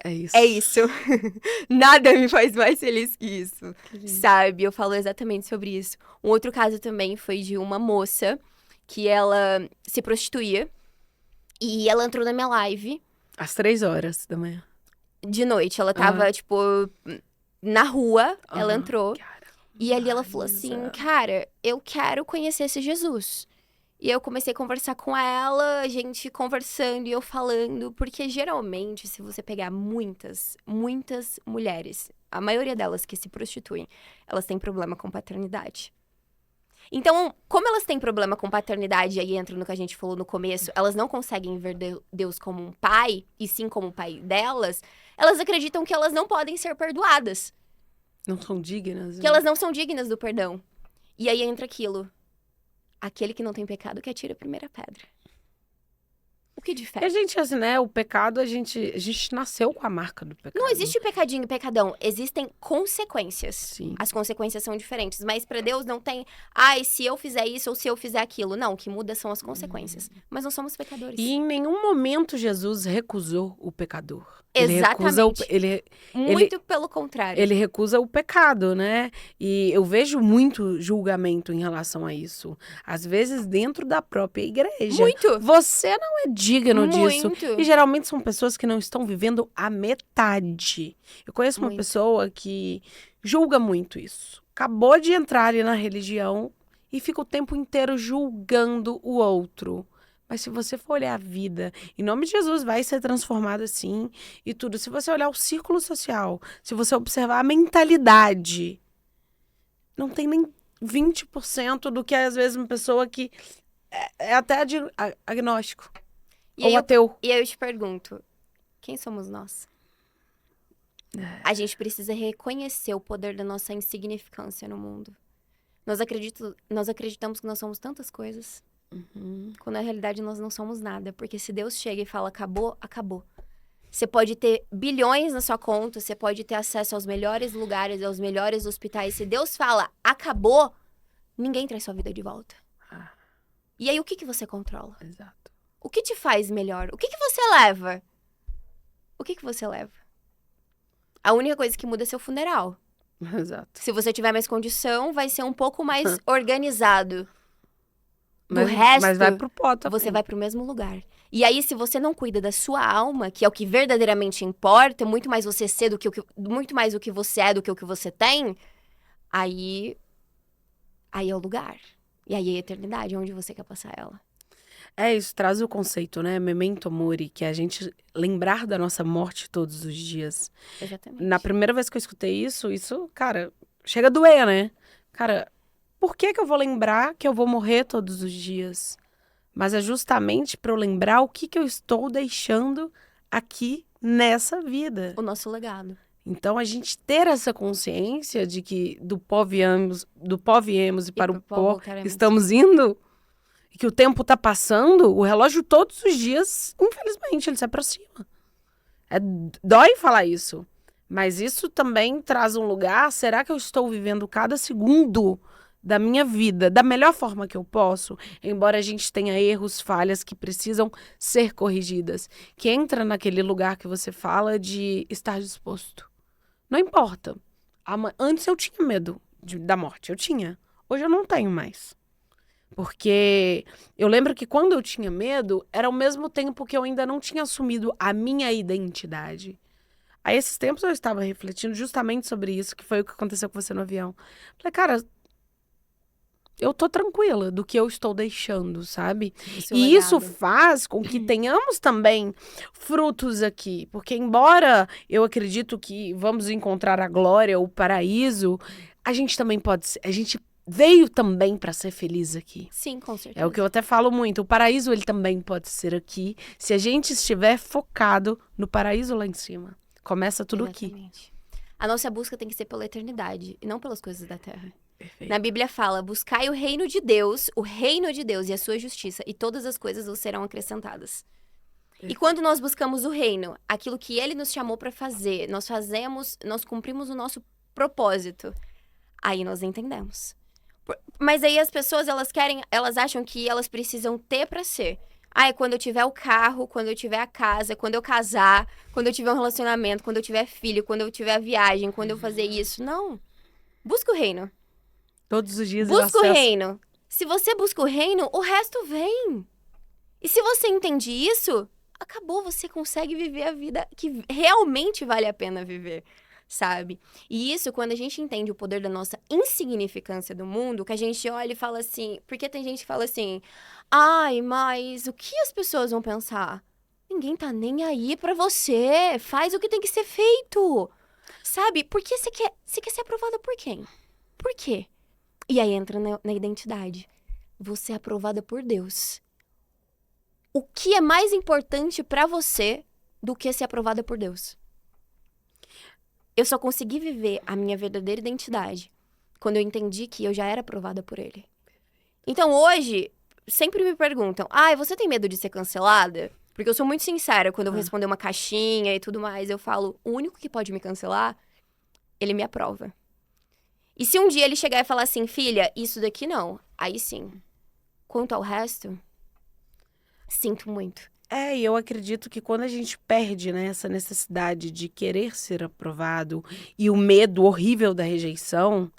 é isso. É isso. Nada me faz mais feliz que isso, sabe? Eu falo exatamente sobre isso. Um outro caso também foi de uma moça que ela se prostituía e ela entrou na minha live. Às 3 horas da manhã. De noite. Ela tava, tipo, na rua, ela entrou. E ali ela falou assim, cara, eu quero conhecer esse Jesus. E eu comecei a conversar com ela, a gente conversando e eu falando, porque geralmente, se você pegar muitas mulheres, a maioria delas que se prostituem, elas têm problema com paternidade. Então, como elas têm problema com paternidade, aí entra no que a gente falou no começo, elas não conseguem ver Deus como um pai, e sim como o pai delas, elas acreditam que elas não podem ser perdoadas. Não são dignas. Que elas não são dignas do perdão. E aí entra aquilo. Aquele que não tem pecado que atira a primeira pedra. O que difere? E a gente, assim, né? O pecado, a gente nasceu com a marca do pecado. Não existe pecadinho e pecadão. Existem consequências. Sim. As consequências são diferentes. Mas pra Deus não tem, se eu fizer isso ou se eu fizer aquilo. Não, o que muda são as consequências. Mas não somos pecadores. E em nenhum momento Jesus recusou o pecador. Exatamente. Muito pelo contrário. Ele recusa o pecado, né? E eu vejo muito julgamento em relação a isso. Às vezes dentro da própria igreja. Muito. Você não é digno disso. Muito. E geralmente são pessoas que não estão vivendo a metade. Eu conheço uma pessoa que julga muito isso. Acabou de entrar ali na religião e fica o tempo inteiro julgando o outro. Mas se você for olhar a vida, em nome de Jesus, vai ser transformado assim e tudo. Se você olhar o círculo social, se você observar a mentalidade, não tem nem 20% do que é, às vezes, uma pessoa que é até agnóstico ou ateu. E aí eu te pergunto, quem somos nós? A gente precisa reconhecer o poder da nossa insignificância no mundo. Nós acreditamos que nós somos tantas coisas. Quando na realidade nós não somos nada. Porque se Deus chega e fala, acabou, acabou. Você pode ter bilhões na sua conta, você pode ter acesso aos melhores lugares, aos melhores hospitais. Se Deus fala, acabou, ninguém traz sua vida de volta. E aí o que você controla? Exato. O que te faz melhor? O que você leva? O que você leva? A única coisa que muda é seu funeral. Exato. Se você tiver mais condição, vai ser um pouco mais organizado. Do Mas resto, vai pro pó também. você vai pro mesmo lugar. E aí, se você não cuida da sua alma, que é o que verdadeiramente importa, muito mais você ser do que muito mais o que você é do que o que você tem, aí é o lugar. E aí é a eternidade, onde você quer passar ela. Isso traz o conceito, né? Memento mori, que é a gente lembrar da nossa morte todos os dias. Exatamente. Na primeira vez que eu escutei isso, cara, chega a doer, né? Cara, por que eu vou lembrar que eu vou morrer todos os dias? Mas é justamente para eu lembrar o que eu estou deixando aqui nessa vida. O nosso legado. Então, a gente ter essa consciência de que do pó viemos e para o pó voltaremos. estamos indo, e que o tempo tá passando, o relógio todos os dias, infelizmente, ele se aproxima. Dói falar isso, mas isso também traz um lugar, será que eu estou vivendo cada segundo da minha vida da melhor forma que eu posso? Embora a gente tenha erros, falhas que precisam ser corrigidas, que entra naquele lugar que você fala de estar disposto. Não importa. Antes eu tinha medo da morte, eu tinha. Hoje eu não tenho mais. Porque eu lembro que quando eu tinha medo, era ao mesmo tempo que eu ainda não tinha assumido a minha identidade. Aí, esses tempos eu estava refletindo justamente sobre isso, que foi o que aconteceu com você no avião. Falei, cara, eu tô tranquila do que eu estou deixando, sabe? E isso faz com que tenhamos também frutos aqui. Porque embora eu acredito que vamos encontrar a glória, o paraíso, a gente também pode ser, a gente veio também para ser feliz aqui. Sim, com certeza. É o que eu até falo muito. O paraíso, ele também pode ser aqui, se a gente estiver focado no paraíso lá em cima. Começa tudo Exatamente. A nossa busca tem que ser pela eternidade e não pelas coisas da terra. Perfeito. Na Bíblia fala, buscai o reino de Deus e a sua justiça, e todas as coisas vos serão acrescentadas. E quando nós buscamos o reino, aquilo que ele nos chamou para fazer, nós cumprimos o nosso propósito, aí nós entendemos. Mas aí as pessoas, elas acham que elas precisam ter para ser. É quando eu tiver o carro, quando eu tiver a casa, quando eu casar, quando eu tiver um relacionamento, quando eu tiver filho, quando eu tiver a viagem, quando eu fazer isso. Não. Busca o reino. Todos os dias busca o reino. Se você busca o reino, o resto vem. E se você entende isso, acabou, você consegue viver a vida que realmente vale a pena viver, sabe? E isso, quando a gente entende o poder da nossa insignificância do mundo, que a gente olha e fala assim... Porque tem gente que fala assim... Ai, mas o que as pessoas vão pensar? Ninguém tá nem aí pra você. Faz o que tem que ser feito. Sabe? Porque você quer ser aprovada por quem? Por quê? E aí entra na identidade. Você é aprovada por Deus. O que é mais importante pra você do que ser aprovada por Deus? Eu só consegui viver a minha verdadeira identidade quando eu entendi que eu já era aprovada por Ele. Então hoje, sempre me perguntam, você tem medo de ser cancelada? Porque eu sou muito sincera, quando eu vou responder uma caixinha e tudo mais, eu falo, o único que pode me cancelar, ele me aprova. E se um dia ele chegar e falar assim, filha, isso daqui não, aí sim. Quanto ao resto, sinto muito. E eu acredito que quando a gente perde, né, essa necessidade de querer ser aprovado e o medo horrível da rejeição,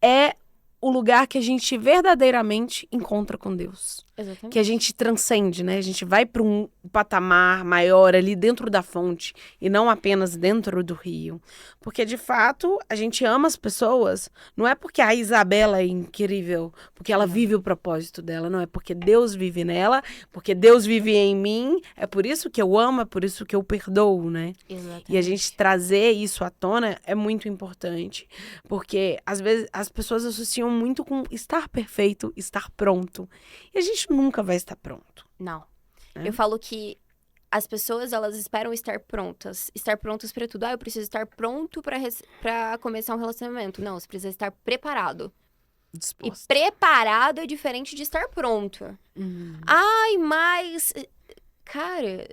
é o lugar que a gente verdadeiramente encontra com Deus. Exatamente. Que a gente transcende, né? A gente vai para um patamar maior ali dentro da fonte e não apenas dentro do rio. Porque, de fato, a gente ama as pessoas. Não é porque a Isabela é incrível, porque ela vive o propósito dela. Não, é porque Deus vive nela, porque Deus vive em mim. É por isso que eu amo, é por isso que eu perdoo, né? Exatamente. E a gente trazer isso à tona é muito importante. Porque, às vezes, as pessoas associam muito com estar perfeito, estar pronto. E a gente nunca vai estar pronto. Não. Eu falo que as pessoas, elas esperam estar prontas para tudo. Eu preciso estar pronto pra começar um relacionamento. Não, você precisa estar preparado. Disposto. E preparado é diferente de estar pronto. Mas... Cara,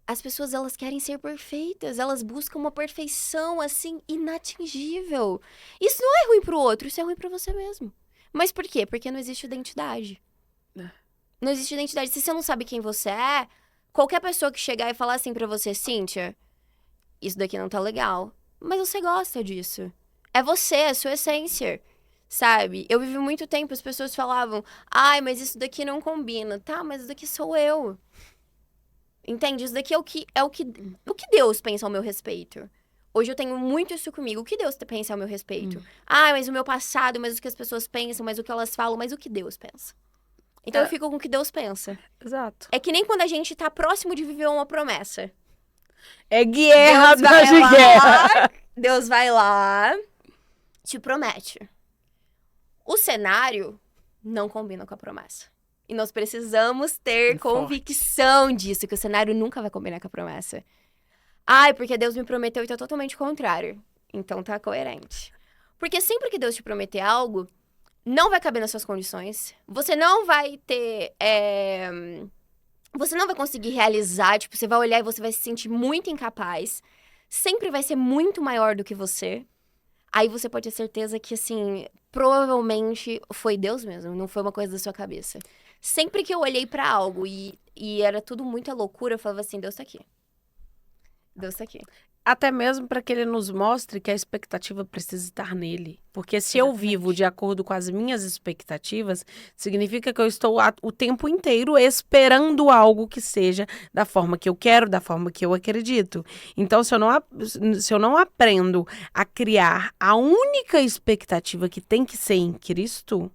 as pessoas, elas querem ser perfeitas. Elas buscam uma perfeição, assim, inatingível. Isso não é ruim pro outro, isso é ruim pra você mesmo. Mas por quê? Porque não existe identidade. Não existe identidade. Se você não sabe quem você é, qualquer pessoa que chegar e falar assim pra você, Cíntia, isso daqui não tá legal, mas você gosta disso. É você, é a sua essência, sabe? Eu vivi muito tempo, as pessoas falavam, ai, mas isso daqui não combina. Tá, mas isso daqui sou eu. Entende? Isso daqui é o que Deus pensa ao meu respeito. Hoje eu tenho muito isso comigo. O que Deus pensa ao meu respeito? Ah, mas o meu passado, mas o que as pessoas pensam, mas o que elas falam, mas o que Deus pensa? Então eu fico com o que Deus pensa. Exato. É que nem quando a gente tá próximo de viver uma promessa. É guerra Deus vai atrás de guerra. lá, Deus vai lá, te promete. O cenário não combina com a promessa. E nós precisamos ter Forte. convicção disso, que o cenário nunca vai combinar com a promessa. Ai, porque Deus me prometeu e tá totalmente contrário. Então tá coerente. Porque sempre que Deus te prometer algo, não vai caber nas suas condições. Você não vai ter. Você não vai conseguir realizar. Tipo, você vai olhar e você vai se sentir muito incapaz. Sempre vai ser muito maior do que você. Aí você pode ter certeza que, assim, provavelmente foi Deus mesmo, não foi uma coisa da sua cabeça. Sempre que eu olhei pra algo e era tudo muita loucura, eu falava assim, Deus tá aqui. Deus tá aqui. Até mesmo para que ele nos mostre que a expectativa precisa estar nele. Porque se eu Exatamente. vivo de acordo com as minhas expectativas, significa que eu estou o tempo inteiro esperando algo que seja da forma que eu quero, da forma que eu acredito. Então, se eu não aprendo a criar a única expectativa que tem que ser em Cristo,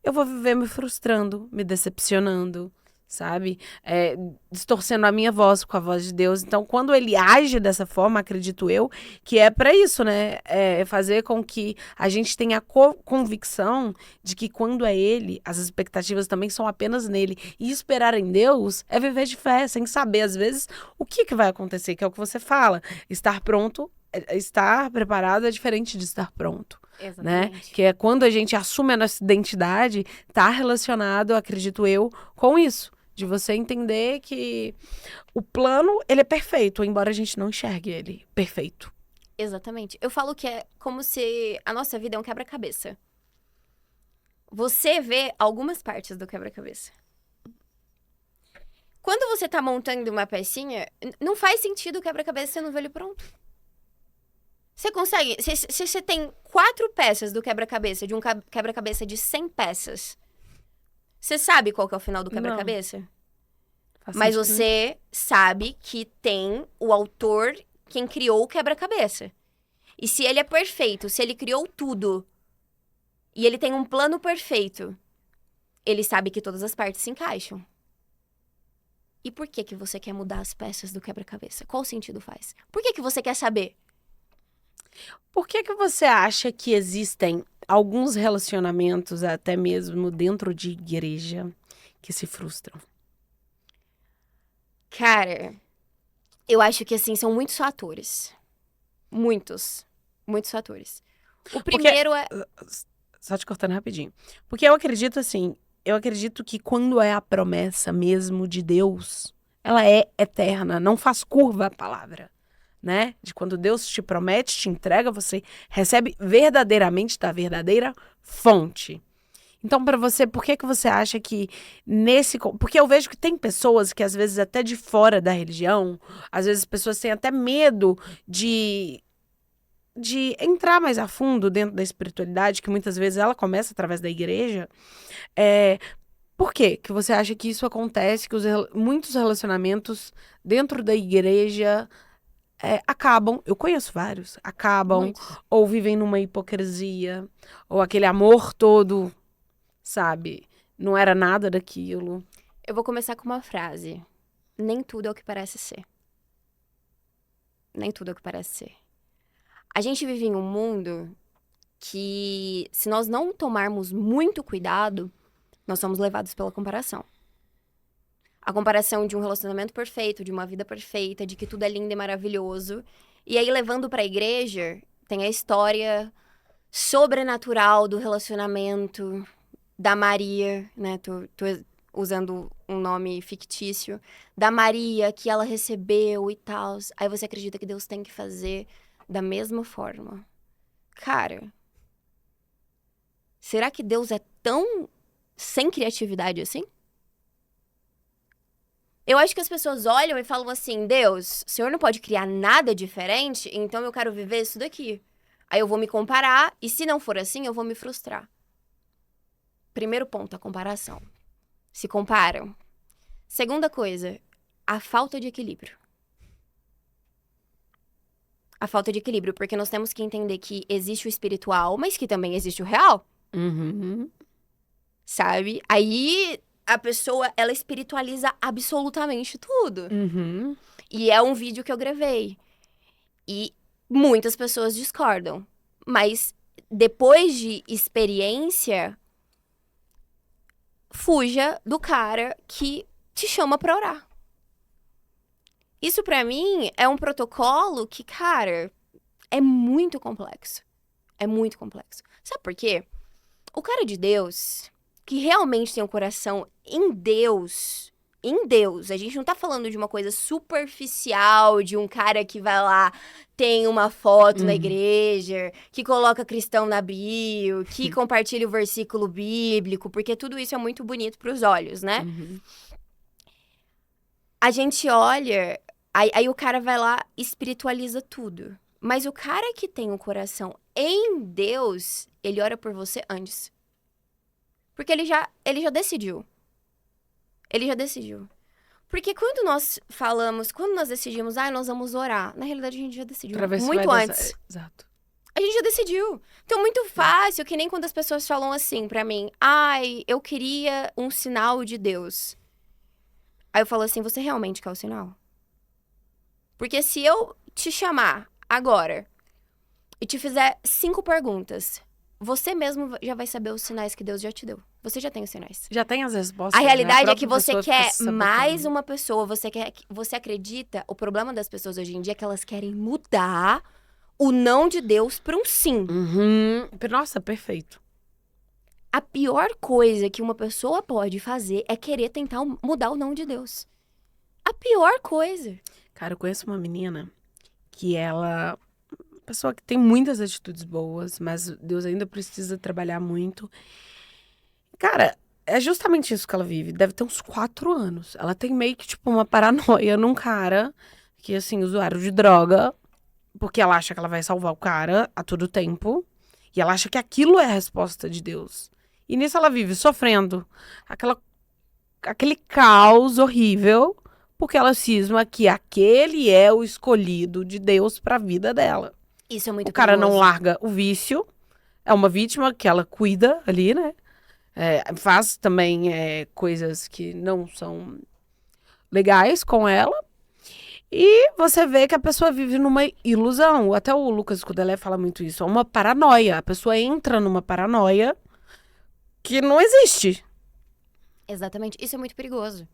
eu vou viver me frustrando, me decepcionando, sabe? Distorcendo a minha voz com a voz de Deus. Então, quando ele age dessa forma, acredito eu, que é para isso, né? É fazer com que a gente tenha a convicção de que quando é ele, as expectativas também são apenas nele. E esperar em Deus é viver de fé, sem saber, às vezes, o que vai acontecer, que é o que você fala. Estar pronto, estar preparado é diferente de estar pronto. Né? Exatamente. Que é quando a gente assume a nossa identidade, tá relacionado, acredito eu, com isso. De você entender que o plano, ele é perfeito, embora a gente não enxergue ele perfeito. Exatamente. Eu falo que é como se a nossa vida é um quebra-cabeça. Você vê algumas partes do quebra-cabeça. Quando você tá montando uma pecinha, não faz sentido o quebra-cabeça você não vê ele pronto. Você consegue... Se você tem 4 peças do quebra-cabeça, de um quebra-cabeça de 100 peças, você sabe qual que é o final do quebra-cabeça? Mas você sabe que tem o autor, quem criou o quebra-cabeça. E se ele é perfeito, se ele criou tudo, e ele tem um plano perfeito, ele sabe que todas as partes se encaixam. E por que você quer mudar as peças do quebra-cabeça? Qual sentido faz? Por que você quer saber? Por que você acha que existem alguns relacionamentos, até mesmo dentro de igreja, que se frustram? Cara, eu acho que, assim, são muitos fatores. Muitos fatores. O primeiro é... Só te cortando rapidinho. Porque eu acredito que quando é a promessa mesmo de Deus, ela é eterna, não faz curva a palavra. Né? De quando Deus te promete, te entrega, você recebe verdadeiramente da verdadeira fonte. Então, para você, por que você acha que porque eu vejo que tem pessoas que, às vezes, até de fora da religião, às vezes as pessoas têm até medo de entrar mais a fundo dentro da espiritualidade, que muitas vezes ela começa através da igreja. Por que você acha que isso acontece, que muitos relacionamentos dentro da igreja... acabam, eu conheço vários, ou vivem numa hipocrisia, ou aquele amor todo, sabe? Não era nada daquilo. Eu vou começar com uma frase. Nem tudo é o que parece ser. Nem tudo é o que parece ser. A gente vive em um mundo que, se nós não tomarmos muito cuidado, nós somos levados pela comparação. A comparação de um relacionamento perfeito, de uma vida perfeita, de que tudo é lindo e maravilhoso. E aí, levando pra igreja, tem a história sobrenatural do relacionamento da Maria, né? Tô usando um nome fictício. Da Maria, que ela recebeu e tal. Aí você acredita que Deus tem que fazer da mesma forma. Cara, será que Deus é tão sem criatividade assim? Eu acho que as pessoas olham e falam assim, Deus, o Senhor não pode criar nada diferente, então eu quero viver isso daqui. Aí eu vou me comparar, e se não for assim, eu vou me frustrar. Primeiro ponto, a comparação. Se comparam. Segunda coisa, a falta de equilíbrio. A falta de equilíbrio, porque nós temos que entender que existe o espiritual, mas que também existe o real, Uhum. sabe? Aí a pessoa, ela espiritualiza absolutamente tudo. Uhum. E é um vídeo que eu gravei. E muitas pessoas discordam. Mas depois de experiência, fuja do cara que te chama pra orar. Isso pra mim é um protocolo que, cara, é muito complexo. É muito complexo. Sabe por quê? O cara de Deus, que realmente tem um coração em Deus, a gente não tá falando de uma coisa superficial, de um cara que vai lá, tem uma foto na igreja, que coloca cristão na bio, que compartilha o versículo bíblico, porque tudo isso é muito bonito pros olhos, né? Uhum. A gente olha, aí o cara vai lá, espiritualiza tudo. Mas o cara que tem um coração em Deus, ele ora por você antes. Porque ele já decidiu. Ele já decidiu. Porque quando nós decidimos, nós vamos orar, na realidade a gente já decidiu. Pra ver se Muito vai dar antes. Exato. A gente já decidiu. Então, muito fácil, que nem quando as pessoas falam assim pra mim, eu queria um sinal de Deus. Aí eu falo assim, você realmente quer o sinal? Porque se eu te chamar agora e te fizer 5 perguntas, você mesmo já vai saber os sinais que Deus já te deu. Você já tem os sinais. Já tem as respostas. A realidade é que própria você pessoa fica quer se mais sabotando. uma pessoa, você acredita, o problema das pessoas hoje em dia é que elas querem mudar o não de Deus para um sim. Uhum. Nossa, perfeito. A pior coisa que uma pessoa pode fazer é querer tentar mudar o não de Deus. A pior coisa. Cara, eu conheço uma menina que ela... Pessoa que tem muitas atitudes boas, mas Deus ainda precisa trabalhar muito. Cara, é justamente isso que ela vive. Deve ter uns 4 anos. Ela tem meio que, tipo, uma paranoia num cara que, assim, usuário de droga, porque ela acha que ela vai salvar o cara a todo tempo. E ela acha que aquilo é a resposta de Deus. E nisso ela vive sofrendo aquele caos horrível, porque ela cisma que aquele é o escolhido de Deus pra vida dela. Isso é muito O cara não perigoso. larga o vício, é uma vítima que ela cuida ali, né? Faz também coisas que não são legais com ela. E você vê que a pessoa vive numa ilusão. Até o Lucas Escudelé fala muito isso. É uma paranoia. A pessoa entra numa paranoia que não existe. Exatamente. Isso é muito perigoso,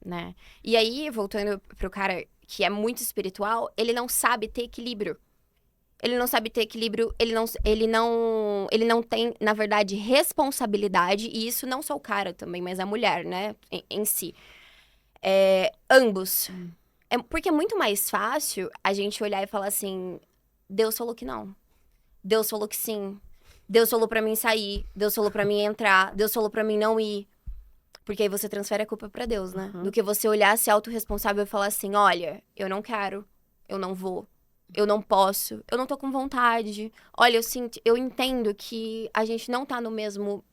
né? E aí, voltando pro cara que é muito espiritual, ele não sabe ter equilíbrio. Ele não sabe ter equilíbrio, ele não tem, na verdade, responsabilidade, e isso não só o cara também, mas a mulher, né, em si. Ambos. Porque é muito mais fácil a gente olhar e falar assim, Deus falou que não. Deus falou que sim. Deus falou pra mim sair. Deus falou pra mim entrar. Deus falou pra mim não ir. Porque aí você transfere a culpa pra Deus, né? Uhum. Do que você olhar, ser autorresponsável e falar assim, olha, eu não quero, eu não vou. Eu não posso, eu não tô com vontade. Olha, eu entendo que a gente não tá no mesmo,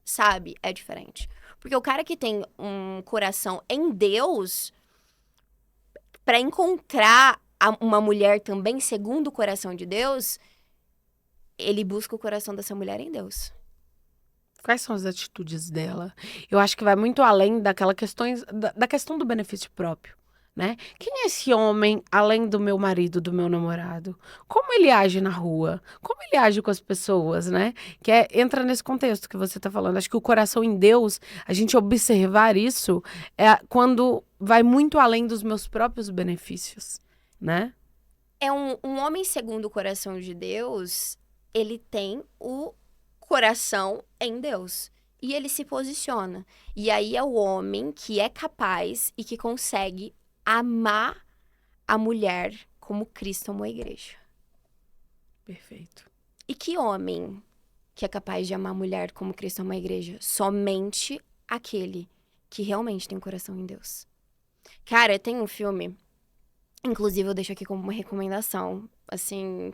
sabe? É diferente. Porque o cara que tem um coração em Deus, pra encontrar uma mulher também segundo o coração de Deus, ele busca o coração dessa mulher em Deus. Quais são as atitudes dela? Eu acho que vai muito além daquela da questão do benefício próprio, né? Quem é esse homem, além do meu marido, do meu namorado? Como ele age na rua? Como ele age com as pessoas, né? Entra nesse contexto que você está falando. Acho que o coração em Deus, a gente observar isso, é quando vai muito além dos meus próprios benefícios, né? Um homem segundo o coração de Deus, ele tem o coração em Deus. E ele se posiciona. E aí é o homem que é capaz e que consegue amar a mulher como Cristo amou a igreja. Perfeito. E que homem que é capaz de amar a mulher como Cristo amou a igreja? Somente aquele que realmente tem um coração em Deus. Cara, tem um filme, inclusive eu deixo aqui como uma recomendação, assim,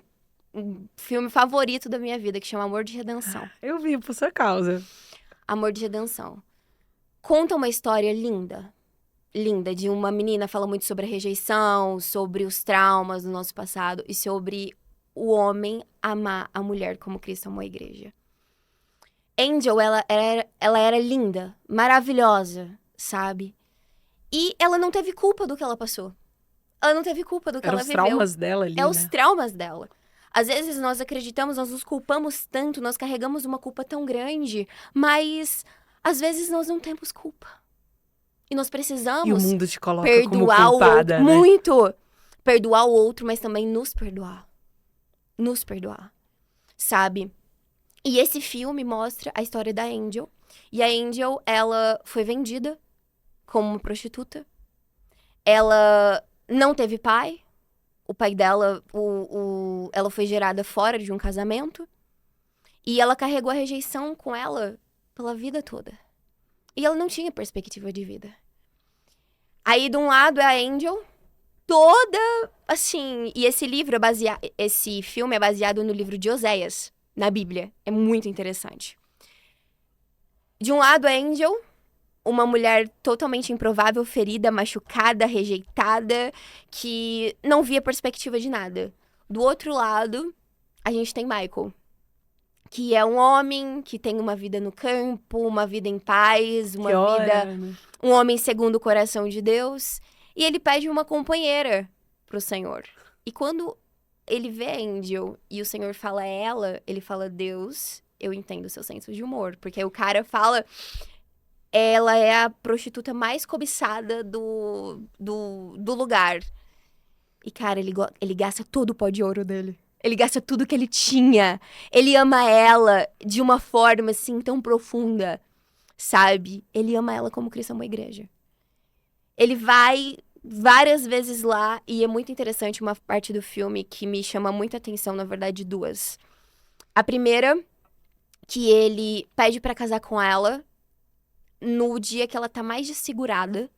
filme favorito da minha vida, que chama Amor de Redenção. Eu vi por sua causa. Amor de Redenção. Conta uma história linda. Linda, de uma menina, fala muito sobre a rejeição, sobre os traumas do nosso passado e sobre o homem amar a mulher como Cristo amou a igreja. Angel, ela era linda, maravilhosa, sabe? E ela não teve culpa do que ela passou. Ela não teve culpa do que ela viveu. Eram os traumas dela ali, É né? os traumas dela. Às vezes nós acreditamos, nós nos culpamos tanto, nós carregamos uma culpa tão grande, mas às vezes nós não temos culpa. E nós E o precisamos mundo te coloca como perdoar o outro. culpada, né? Muito! Perdoar o outro, mas também nos perdoar. Nos perdoar. Sabe? E esse filme mostra a história da Angel. E a Angel, ela foi vendida como uma prostituta. Ela não teve pai. O pai dela, ela foi gerada fora de um casamento. E ela carregou a rejeição com ela pela vida toda. E ela não tinha perspectiva de vida. Aí, de um lado, é a Angel, toda, assim... E esse filme é baseado no livro de Oséias, na Bíblia. É muito interessante. De um lado, a Angel, uma mulher totalmente improvável, ferida, machucada, rejeitada, que não via perspectiva de nada. Do outro lado, a gente tem Michael, que é um homem que tem uma vida no campo, uma vida em paz, uma vida... Né? Um homem segundo o coração de Deus. E ele pede uma companheira pro Senhor. E quando ele vê a Angel e o Senhor fala a ela, ele fala, Deus, eu entendo o seu senso de humor. Porque o cara fala, ela é a prostituta mais cobiçada do lugar. E, cara, ele gasta todo o pó de ouro dele. Ele gasta tudo que ele tinha. Ele ama ela de uma forma, assim, tão profunda, sabe? Ele ama ela como Cristo amou a igreja. Ele vai várias vezes lá, e é muito interessante uma parte do filme que me chama muita atenção, na verdade, duas. A primeira, que ele pede pra casar com ela no dia que ela tá mais desfigurada.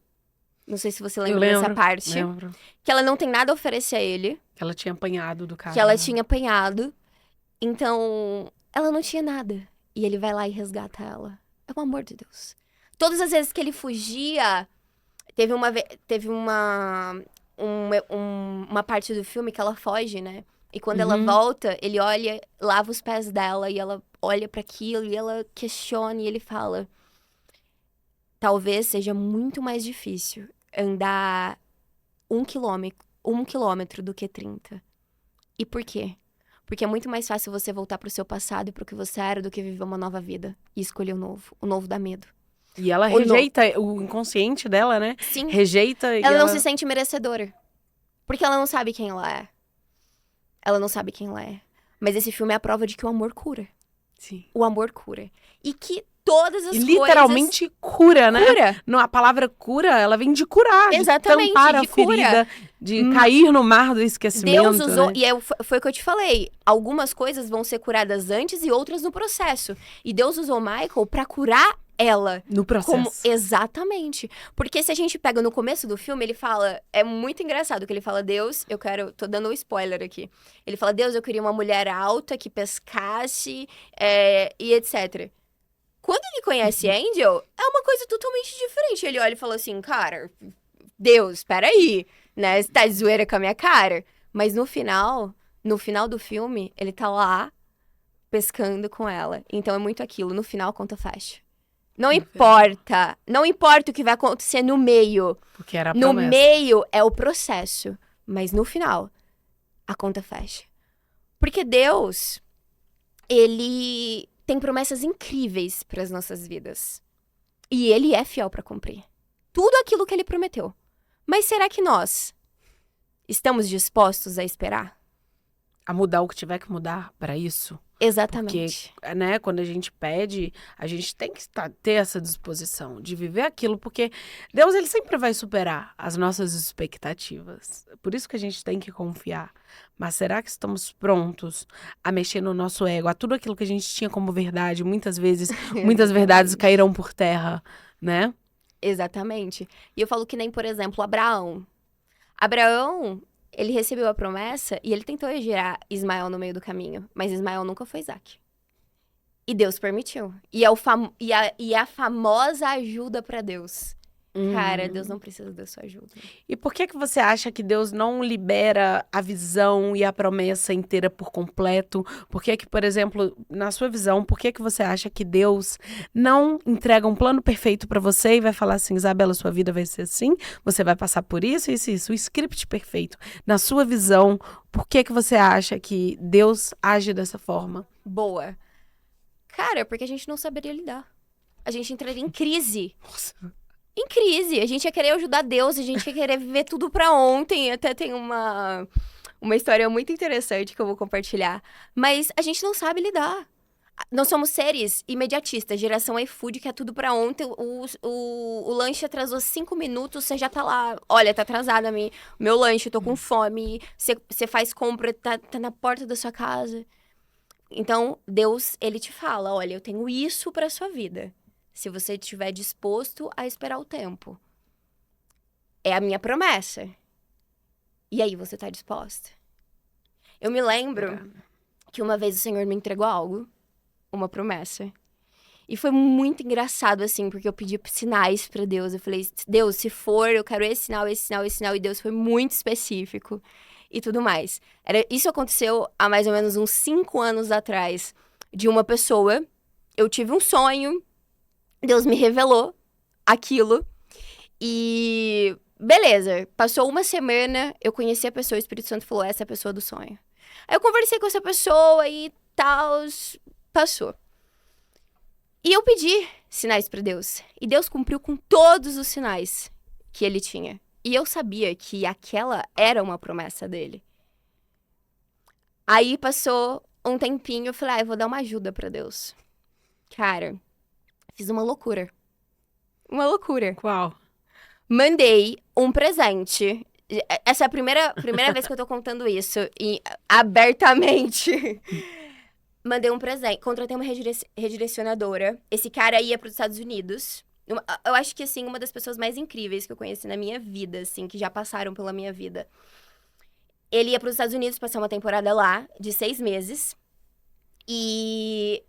Não sei se você lembra dessa parte. Lembro. Que ela não tem nada a oferecer a ele. Que ela tinha apanhado do cara. Que ela tinha apanhado. Então, ela não tinha nada. E ele vai lá e resgata ela. É o amor de Deus. Todas as vezes que ele fugia, teve uma parte do filme que ela foge, né? E quando ela volta, ele olha, lava os pés dela e ela olha para aquilo e ela questiona e ele fala: talvez seja muito mais difícil andar 1 quilômetro do que 30. E por quê? Porque é muito mais fácil você voltar pro seu passado e pro que você era do que viver uma nova vida e escolher o novo. O novo dá medo. E ela rejeita o inconsciente dela, né? Sim. Rejeita e Ela não se sente merecedora. Porque ela não sabe quem ela é. Ela não sabe quem ela é. Mas esse filme é a prova de que o amor cura. Sim. O amor cura. E que todas as E coisas... literalmente cura, né? Cura. Não, a palavra cura, ela vem de curar. Exatamente, de tampar de a ferida, cura. de cair no mar do esquecimento. Deus usou, né? e foi o que eu te falei, algumas coisas vão ser curadas antes e outras no processo. E Deus usou Michael pra curar ela. No processo. Exatamente. Porque se a gente pega no começo do filme, ele fala, é muito engraçado que ele fala, Deus, tô dando um spoiler aqui. Ele fala, Deus, eu queria uma mulher alta, que pescasse, e etc. Quando ele conhece Angel, é uma coisa totalmente diferente. Ele olha e fala assim, cara, Deus, peraí, né? Você tá de zoeira com a minha cara? Mas no final do filme, ele tá lá pescando com ela. Então é muito aquilo, no final a conta fecha. Não importa o que vai acontecer no meio. Porque era a No promessa. meio é o processo, mas no final a conta fecha. Porque Deus, ele tem promessas incríveis para as nossas vidas. E ele é fiel para cumprir tudo aquilo que ele prometeu. Mas será que nós estamos dispostos a esperar? A mudar o que tiver que mudar para isso. Exatamente. Porque, né, quando a gente pede, a gente tem que ter essa disposição de viver aquilo, porque Deus, ele sempre vai superar as nossas expectativas. Por isso que a gente tem que confiar. Mas será que estamos prontos a mexer no nosso ego, a tudo aquilo que a gente tinha como verdade? Muitas vezes, muitas verdades caíram por terra, né? Exatamente. E eu falo que nem, por exemplo, Abraão. Abraão, ele recebeu a promessa e ele tentou gerar Ismael no meio do caminho. Mas Ismael nunca foi Isaac. E Deus permitiu. E é a famosa ajuda pra Deus. Cara, Deus não precisa da sua ajuda. E por que você acha que Deus não libera a visão e a promessa inteira por completo? Por que, por exemplo, na sua visão, por que você acha que Deus não entrega um plano perfeito para você e vai falar assim, Isabela, sua vida vai ser assim, você vai passar por isso, isso, isso, o script perfeito. Na sua visão, por que você acha que Deus age dessa forma? Boa. Cara, porque a gente não saberia lidar. A gente entraria em crise. Nossa. Em crise. A gente ia querer ajudar Deus, a gente ia querer viver tudo pra ontem. Até tem uma história muito interessante que eu vou compartilhar. Mas a gente não sabe lidar. Nós somos seres imediatistas, geração iFood, que é tudo pra ontem. O lanche atrasou 5 minutos, você já tá lá. Olha, tá atrasada meu lanche, tô com fome. Você faz compra, tá na porta da sua casa. Então, Deus, ele te fala, olha, eu tenho isso pra sua vida. Se você estiver disposto a esperar o tempo. É a minha promessa. E aí, você tá disposta? Eu me lembro que uma vez o Senhor me entregou algo, uma promessa. E foi muito engraçado, assim, porque eu pedi sinais pra Deus. Eu falei, Deus, se for, eu quero esse sinal, esse sinal, esse sinal. E Deus foi muito específico. E tudo mais. Isso aconteceu há mais ou menos uns 5 anos atrás. De uma pessoa. Eu tive um sonho. Deus me revelou aquilo. E beleza. Passou uma semana. Eu conheci a pessoa. O Espírito Santo falou, essa é a pessoa do sonho. Aí eu conversei com essa pessoa e tal. Passou. E eu pedi sinais pra Deus. E Deus cumpriu com todos os sinais que ele tinha. E eu sabia que aquela era uma promessa dele. Aí passou um tempinho, eu falei, eu vou dar uma ajuda pra Deus. Cara, fiz uma loucura. Uma loucura. Qual? Mandei um presente. Essa é a primeira vez que eu tô contando isso. E abertamente. Mandei um presente. Contratei uma redirecionadora. Esse cara ia pros Estados Unidos. Eu acho que, assim, uma das pessoas mais incríveis que eu conheci na minha vida, assim, que já passaram pela minha vida. Ele ia para os Estados Unidos passar uma temporada lá, de 6 meses. E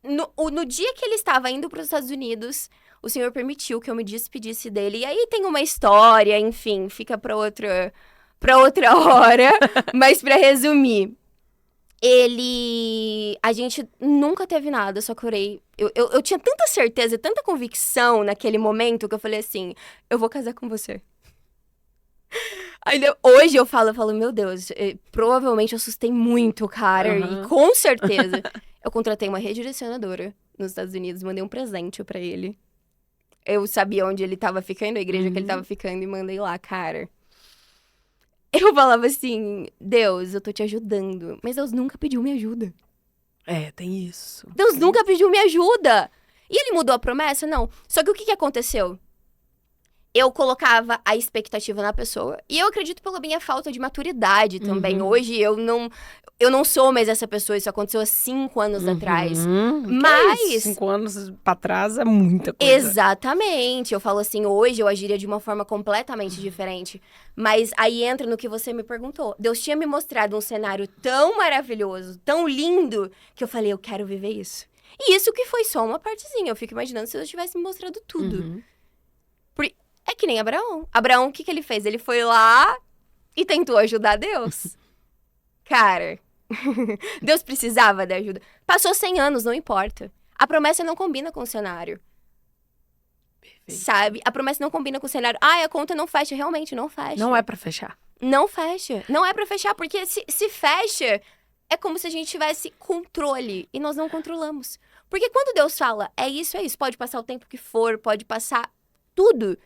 no dia que ele estava indo para os Estados Unidos, o Senhor permitiu que eu me despedisse dele. E aí tem uma história, enfim, fica para outra hora. Mas para resumir... A gente nunca teve nada, só que eu tinha tanta certeza, tanta convicção naquele momento que eu falei assim, eu vou casar com você. Ainda hoje eu falo, meu Deus, provavelmente eu assustei muito o cara, e com certeza eu contratei uma redirecionadora nos Estados Unidos, mandei um presente pra ele. Eu sabia onde ele tava ficando, a igreja que ele tava ficando, e mandei lá, cara. Eu falava assim, Deus, eu tô te ajudando. Mas Deus nunca pediu minha ajuda. É, tem isso. Deus nunca pediu minha ajuda. E ele mudou a promessa? Não. Só que o que aconteceu? Eu colocava a expectativa na pessoa. E eu acredito pela minha falta de maturidade também. Hoje eu não sou mais essa pessoa. Isso aconteceu há 5 anos atrás. Mas... 5 anos pra trás é muita coisa. Exatamente. Eu falo assim, hoje eu agiria de uma forma completamente diferente. Mas aí entra no que você me perguntou. Deus tinha me mostrado um cenário tão maravilhoso, tão lindo, que eu falei, eu quero viver isso. E isso que foi só uma partezinha. Eu fico imaginando se Deus tivesse me mostrado tudo. É que nem Abraão. Abraão, o que ele fez? Ele foi lá e tentou ajudar Deus. Cara, Deus precisava de ajuda. Passou 100 anos, não importa. A promessa não combina com o cenário. Perfeito. Sabe? A promessa não combina com o cenário. A conta não fecha. Realmente, não fecha. Não é pra fechar. Não fecha. Não é pra fechar, porque se fecha, é como se a gente tivesse controle. E nós não controlamos. Porque quando Deus fala, é isso. Pode passar o tempo que for, pode passar tudo.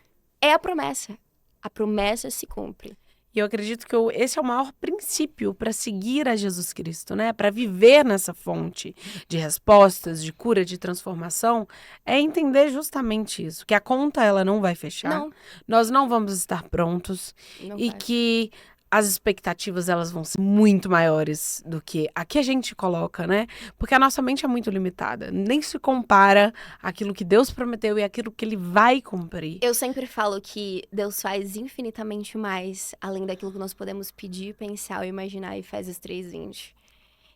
É a promessa. A promessa se cumpre. E eu acredito que esse é o maior princípio para seguir a Jesus Cristo, né? Para viver nessa fonte de respostas, de cura, de transformação, é entender justamente isso. Que a conta, ela não vai fechar. Não. Nós não vamos estar prontos. Não e vai. Que as expectativas, elas vão ser muito maiores do que a que a gente coloca, né? Porque a nossa mente é muito limitada. Nem se compara àquilo que Deus prometeu e àquilo que Ele vai cumprir. Eu sempre falo que Deus faz infinitamente mais, além daquilo que nós podemos pedir, pensar ou imaginar, Efésios 3:20.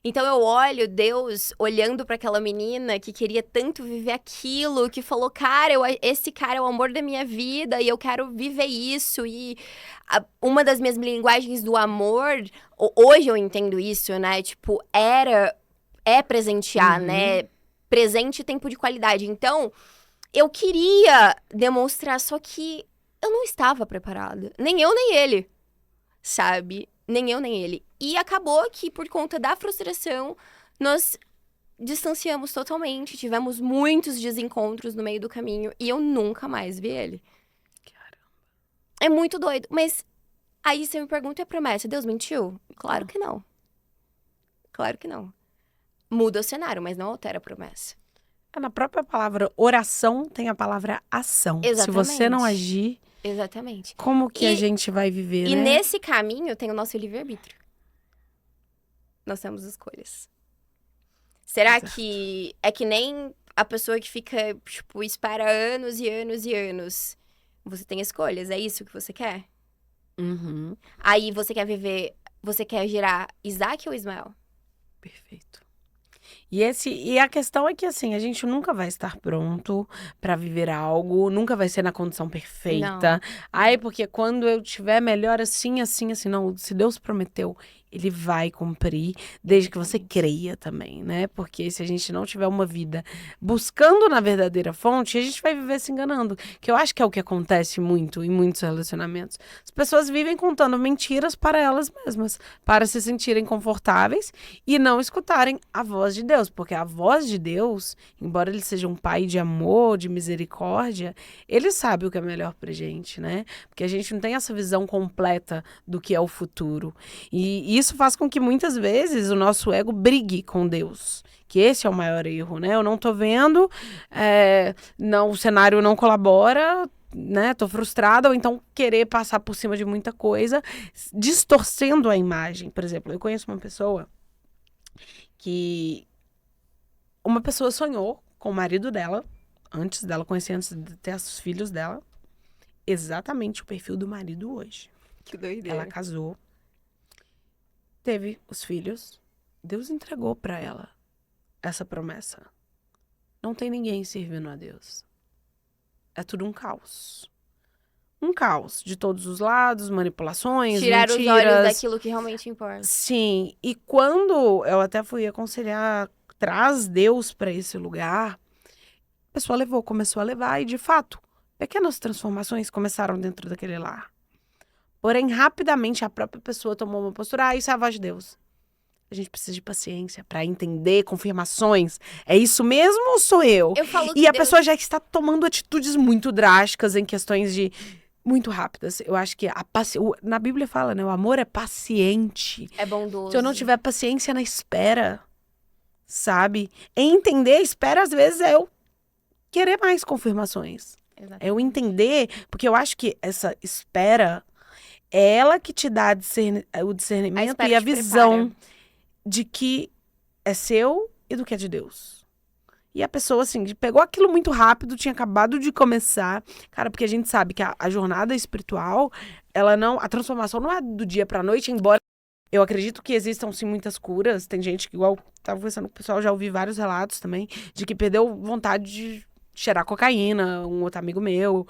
Então eu olho Deus olhando para aquela menina que queria tanto viver aquilo, que falou, cara, esse cara é o amor da minha vida e eu quero viver isso. E uma das minhas linguagens do amor, hoje eu entendo isso, né? Tipo, é presentear, né? Presente e tempo de qualidade. Então, eu queria demonstrar, só que eu não estava preparada. Nem eu, nem ele, sabe? Nem eu, nem ele. E acabou que, por conta da frustração, nós distanciamos totalmente. Tivemos muitos desencontros no meio do caminho e eu nunca mais vi ele. Caramba. É muito doido. Mas aí você me pergunta, e a promessa? Deus mentiu? Claro que não. Claro que não. Muda o cenário, mas não altera a promessa. Na própria palavra oração tem a palavra ação. Exatamente. Se você não agir, Exatamente. como que a gente vai viver, E né? nesse caminho tem o nosso livre-arbítrio. Nós temos escolhas. Será Exato. que é que nem a pessoa que fica, tipo, espera anos e anos e anos? Você tem escolhas, é isso que você quer? Uhum. Aí você quer você quer gerar Isaac ou Ismael? Perfeito. E a questão é que, assim, a gente nunca vai estar pronto pra viver algo, nunca vai ser na condição perfeita. Ai, porque quando eu tiver melhor assim, não, se Deus prometeu, Ele vai cumprir, desde que você creia também, né? Porque se a gente não tiver uma vida buscando na verdadeira fonte, a gente vai viver se enganando. Que eu acho que é o que acontece muito em muitos relacionamentos. As pessoas vivem contando mentiras para elas mesmas, para se sentirem confortáveis e não escutarem a voz de Deus. Porque a voz de Deus, embora Ele seja um pai de amor, de misericórdia, Ele sabe o que é melhor pra gente, né? Porque a gente não tem essa visão completa do que é o futuro. E isso faz com que muitas vezes o nosso ego brigue com Deus. Que esse é o maior erro, né? Eu não tô vendo, não, o cenário não colabora, né? Tô frustrada, ou então querer passar por cima de muita coisa, distorcendo a imagem. Por exemplo, eu conheço uma pessoa que... Uma pessoa sonhou com o marido dela, antes de ter os filhos dela, exatamente o perfil do marido hoje. Que doideira. Ela casou, teve os filhos, Deus entregou pra ela essa promessa. Não tem ninguém servindo a Deus. É tudo um caos. Um caos de todos os lados, manipulações, Tirar mentiras. os olhos daquilo que realmente importa. Sim, e quando eu até fui aconselhar, traz Deus pra esse lugar, a pessoa começou a levar e, de fato, pequenas transformações começaram dentro daquele lar. Porém, rapidamente, a própria pessoa tomou uma postura, isso é a voz de Deus. A gente precisa de paciência pra entender confirmações. É isso mesmo ou sou eu? Eu falo E que a pessoa já está tomando atitudes muito drásticas em questões de... muito rápidas. Eu acho que na Bíblia fala, né? O amor é paciente. é bondoso. Se eu não tiver paciência na espera, sabe? Entender a espera, às vezes, é eu querer mais confirmações. Exatamente. É eu entender, porque eu acho que essa espera é ela que te dá o discernimento e a visão de que é seu e do que é de Deus. E a pessoa, assim, pegou aquilo muito rápido, tinha acabado de começar. Cara, porque a gente sabe que a jornada espiritual, a transformação não é do dia pra noite, embora eu acredito que existam, sim, muitas curas. Tem gente que, igual, tava conversando com o pessoal, já ouvi vários relatos também, de que perdeu vontade de cheirar cocaína, um outro amigo meu,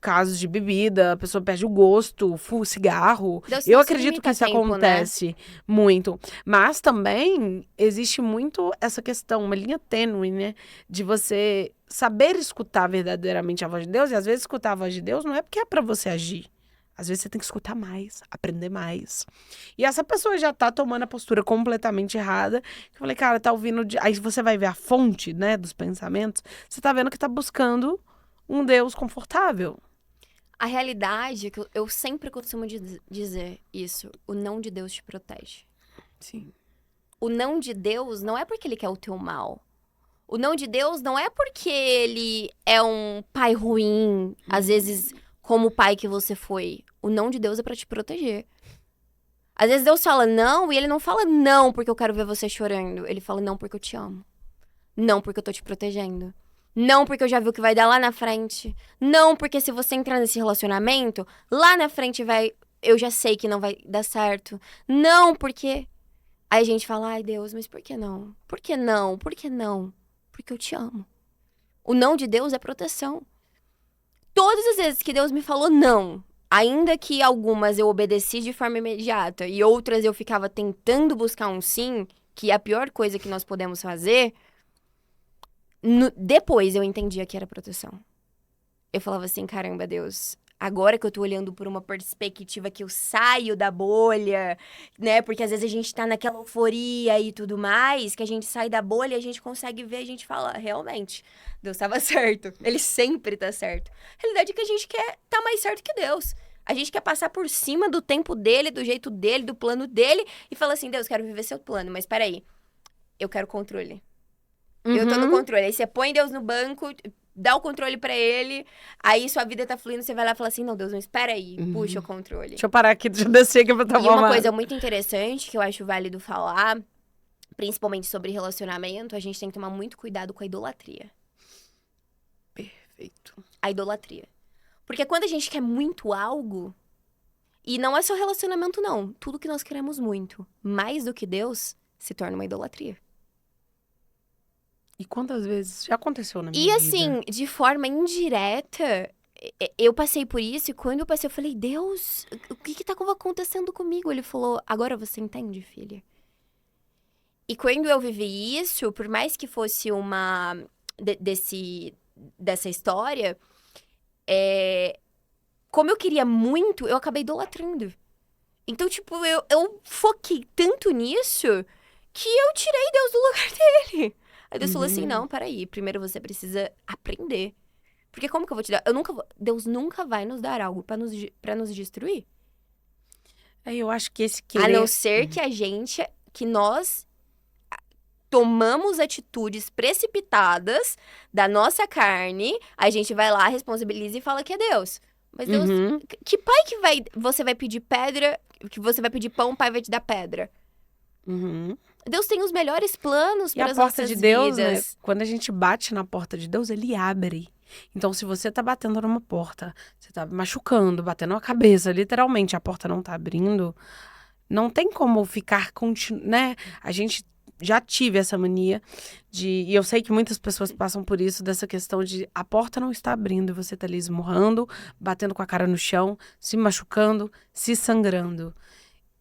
casos de bebida, a pessoa perde o gosto, cigarro. Deus Eu não se acredito limita que a isso tempo, acontece muito. Mas também existe muito essa questão, uma linha tênue, né? De você saber escutar verdadeiramente a voz de Deus. E às vezes escutar a voz de Deus não é porque é pra você agir. Às vezes você tem que escutar mais, aprender mais. E essa pessoa já tá tomando a postura completamente errada. Eu falei, cara, tá ouvindo... Aí você vai ver a fonte, né, dos pensamentos. Você tá vendo que tá buscando um Deus confortável. A realidade, que eu sempre costumo dizer isso, o não de Deus te protege. Sim. O não de Deus não é porque ele quer o teu mal. O não de Deus não é porque ele é um pai ruim, às vezes como o pai que você foi. O não de Deus é pra te proteger. Às vezes Deus fala não, e ele não fala não porque eu quero ver você chorando. Ele fala não porque eu te amo. Não porque eu tô te protegendo. Não porque eu já vi o que vai dar lá na frente. Não porque se você entrar nesse relacionamento, lá na frente eu já sei que não vai dar certo. Não porque... Aí a gente fala, ai Deus, mas por que não? Por que não? Por que não? Porque eu te amo. O não de Deus é proteção. Todas as vezes que Deus me falou não, ainda que algumas eu obedeci de forma imediata e outras eu ficava tentando buscar um sim, que é a pior coisa que nós podemos fazer, depois eu entendia que era proteção. Eu falava assim, caramba, Deus, agora que eu tô olhando por uma perspectiva que eu saio da bolha, né? Porque às vezes a gente tá naquela euforia e tudo mais, que a gente sai da bolha e a gente consegue ver, a gente fala, realmente, Deus tava certo. Ele sempre tá certo. A realidade é que a gente quer tá mais certo que Deus. A gente quer passar por cima do tempo dele, do jeito dele, do plano dele, e fala assim, Deus, quero viver seu plano, mas peraí, eu quero controle. Eu tô no controle. Aí você põe Deus no banco, dá o controle pra ele, aí sua vida tá fluindo, você vai lá e fala assim, não, Deus, mas espera aí, puxa o controle. Deixa eu parar aqui, deixa eu descer aqui pra tomar E uma uma coisa água. muito interessante que eu acho válido falar, principalmente sobre relacionamento, a gente tem que tomar muito cuidado com a idolatria. Perfeito. A idolatria. Porque quando a gente quer muito algo, e não é só relacionamento não, tudo que nós queremos muito, mais do que Deus, se torna uma idolatria. E quantas vezes já aconteceu na minha E vida? assim, de forma indireta, eu passei por isso e quando eu passei, eu falei, Deus, o que tá acontecendo comigo? Ele falou, agora você entende, filha? E quando eu vivi isso, por mais que fosse dessa história, como eu queria muito, eu acabei idolatrando. Então, tipo, eu foquei tanto nisso que eu tirei Deus do lugar dele. Aí Deus falou assim, não, peraí, primeiro você precisa aprender. Porque como que eu vou te dar? Deus nunca vai nos dar algo pra nos destruir. Aí eu acho que esse A querer... não ser que nós tomamos atitudes precipitadas da nossa carne, a gente vai lá, responsabiliza e fala que é Deus. Mas Deus, que pai você vai pedir pedra, que você vai pedir pão, o pai vai te dar pedra? Deus tem os melhores planos E a para as porta nossas de Deus, né? vidas. Quando a gente bate na porta de Deus, ele abre. Então, se você tá batendo numa porta, você tá machucando, batendo a cabeça, literalmente, a porta não tá abrindo, não tem como ficar, né? A gente já tive essa mania e eu sei que muitas pessoas passam por isso, dessa questão de a porta não está abrindo e você tá ali esmurrando, batendo com a cara no chão, se machucando, se sangrando.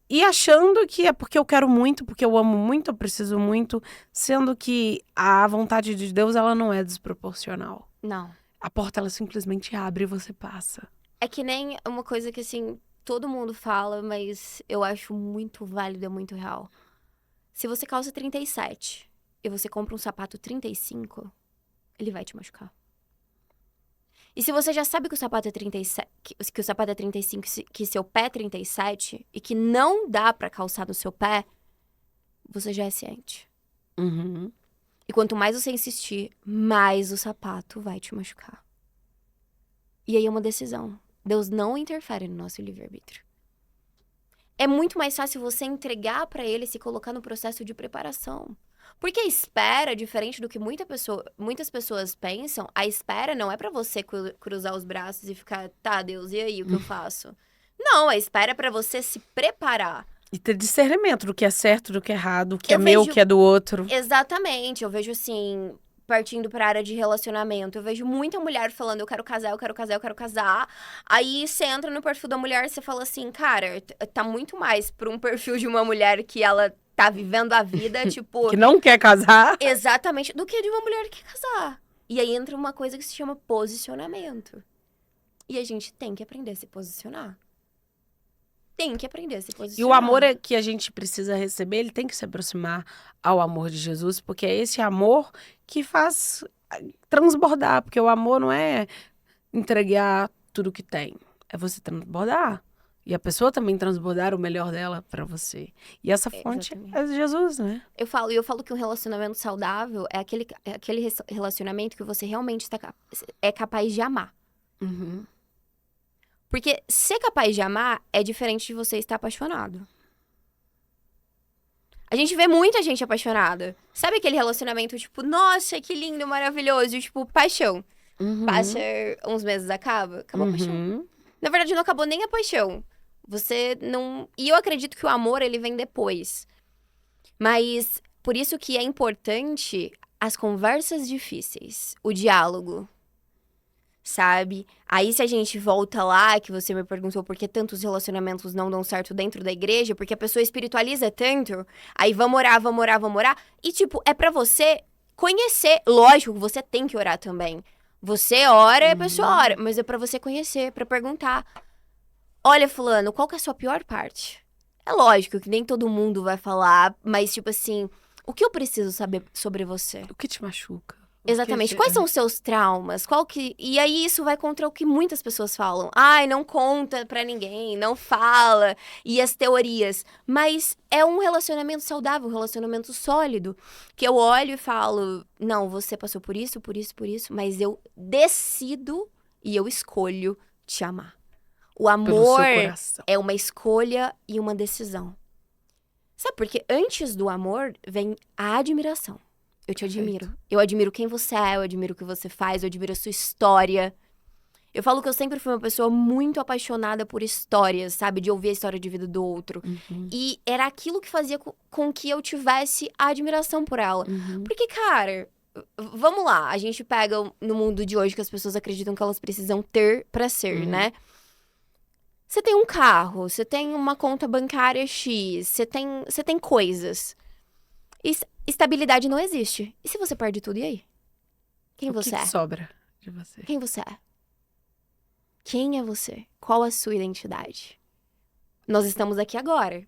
E achando que é porque eu quero muito, porque eu amo muito, eu preciso muito, sendo que a vontade de Deus, ela não é desproporcional. Não. A porta, ela simplesmente abre e você passa. É que nem uma coisa que, assim, todo mundo fala, mas eu acho muito válido, é muito real. Se você calça 37 e você compra um sapato 35, ele vai te machucar. E se você já sabe que o sapato é 37, que o sapato é 35, que seu pé é 37 e que não dá pra calçar no seu pé, você já é ciente. E quanto mais você insistir, mais o sapato vai te machucar. E aí é uma decisão. Deus não interfere no nosso livre-arbítrio. É muito mais fácil você entregar pra ele e se colocar no processo de preparação. Porque a espera, diferente do que muitas pessoas pensam, a espera não é pra você cruzar os braços e ficar, tá, Deus, e aí, o que eu faço? Não, a espera é pra você se preparar. E ter discernimento do que é certo, do que é errado, o que é meu, o que é do outro. Exatamente, eu vejo assim, partindo pra área de relacionamento, eu vejo muita mulher falando, eu quero casar, eu quero casar, eu quero casar. Aí você entra no perfil da mulher e você fala assim, cara, tá muito mais pra um perfil de uma mulher que ela tá vivendo a vida, tipo... Que não quer casar. Exatamente, do que de uma mulher que quer casar. E aí entra uma coisa que se chama posicionamento. E a gente tem que aprender a se posicionar. Tem que aprender a se posicionar. E o amor que a gente precisa receber, ele tem que se aproximar ao amor de Jesus, porque é esse amor que faz transbordar. Porque o amor não é entregar tudo que tem, é você transbordar. E a pessoa também transbordar o melhor dela pra você. E essa fonte é Jesus, né? Eu falo que um relacionamento saudável é aquele relacionamento que você realmente é capaz de amar. Porque ser capaz de amar é diferente de você estar apaixonado. A gente vê muita gente apaixonada. Sabe aquele relacionamento, tipo, nossa, que lindo, maravilhoso, tipo, paixão. Passa uns meses, acabou a paixão. Uhum. Na verdade, não acabou nem a paixão. Você não... E eu acredito que o amor, ele vem depois. Mas, por isso que é importante as conversas difíceis. O diálogo. Sabe? Aí, se a gente volta lá, que você me perguntou por que tantos relacionamentos não dão certo dentro da igreja, porque a pessoa espiritualiza tanto, aí vamos orar, vamos orar, vamos orar. E, tipo, é pra você conhecer. Lógico, você tem que orar também. Você ora e a pessoa ora, mas é pra você conhecer, pra perguntar. Olha, fulano, qual que é a sua pior parte? É lógico que nem todo mundo vai falar, mas, tipo assim, o que eu preciso saber sobre você? O que te machuca? Exatamente. Quais são os seus traumas? E aí isso vai contra o que muitas pessoas falam. Ai, não conta pra ninguém, não fala. E as teorias. Mas é um relacionamento saudável, um relacionamento sólido. Que eu olho e falo, não, você passou por isso, por isso, por isso. Mas eu decido e eu escolho te amar. O Pelo seu amor coração. é uma escolha e uma decisão. Sabe, porque antes do amor vem a admiração. Eu te admiro. Eu admiro quem você é, eu admiro o que você faz, eu admiro a sua história. Eu falo que eu sempre fui uma pessoa muito apaixonada por histórias, sabe? De ouvir a história de vida do outro. E era aquilo que fazia com que eu tivesse a admiração por ela. Porque, cara, vamos lá. A gente pega no mundo de hoje que as pessoas acreditam que elas precisam ter pra ser, né? Você tem um carro, você tem uma conta bancária X, você tem coisas. Estabilidade não existe. E se você perde tudo, e aí? Quem O você que é? sobra de você? Quem você é? Quem é você? Qual a sua identidade? Nós estamos aqui agora.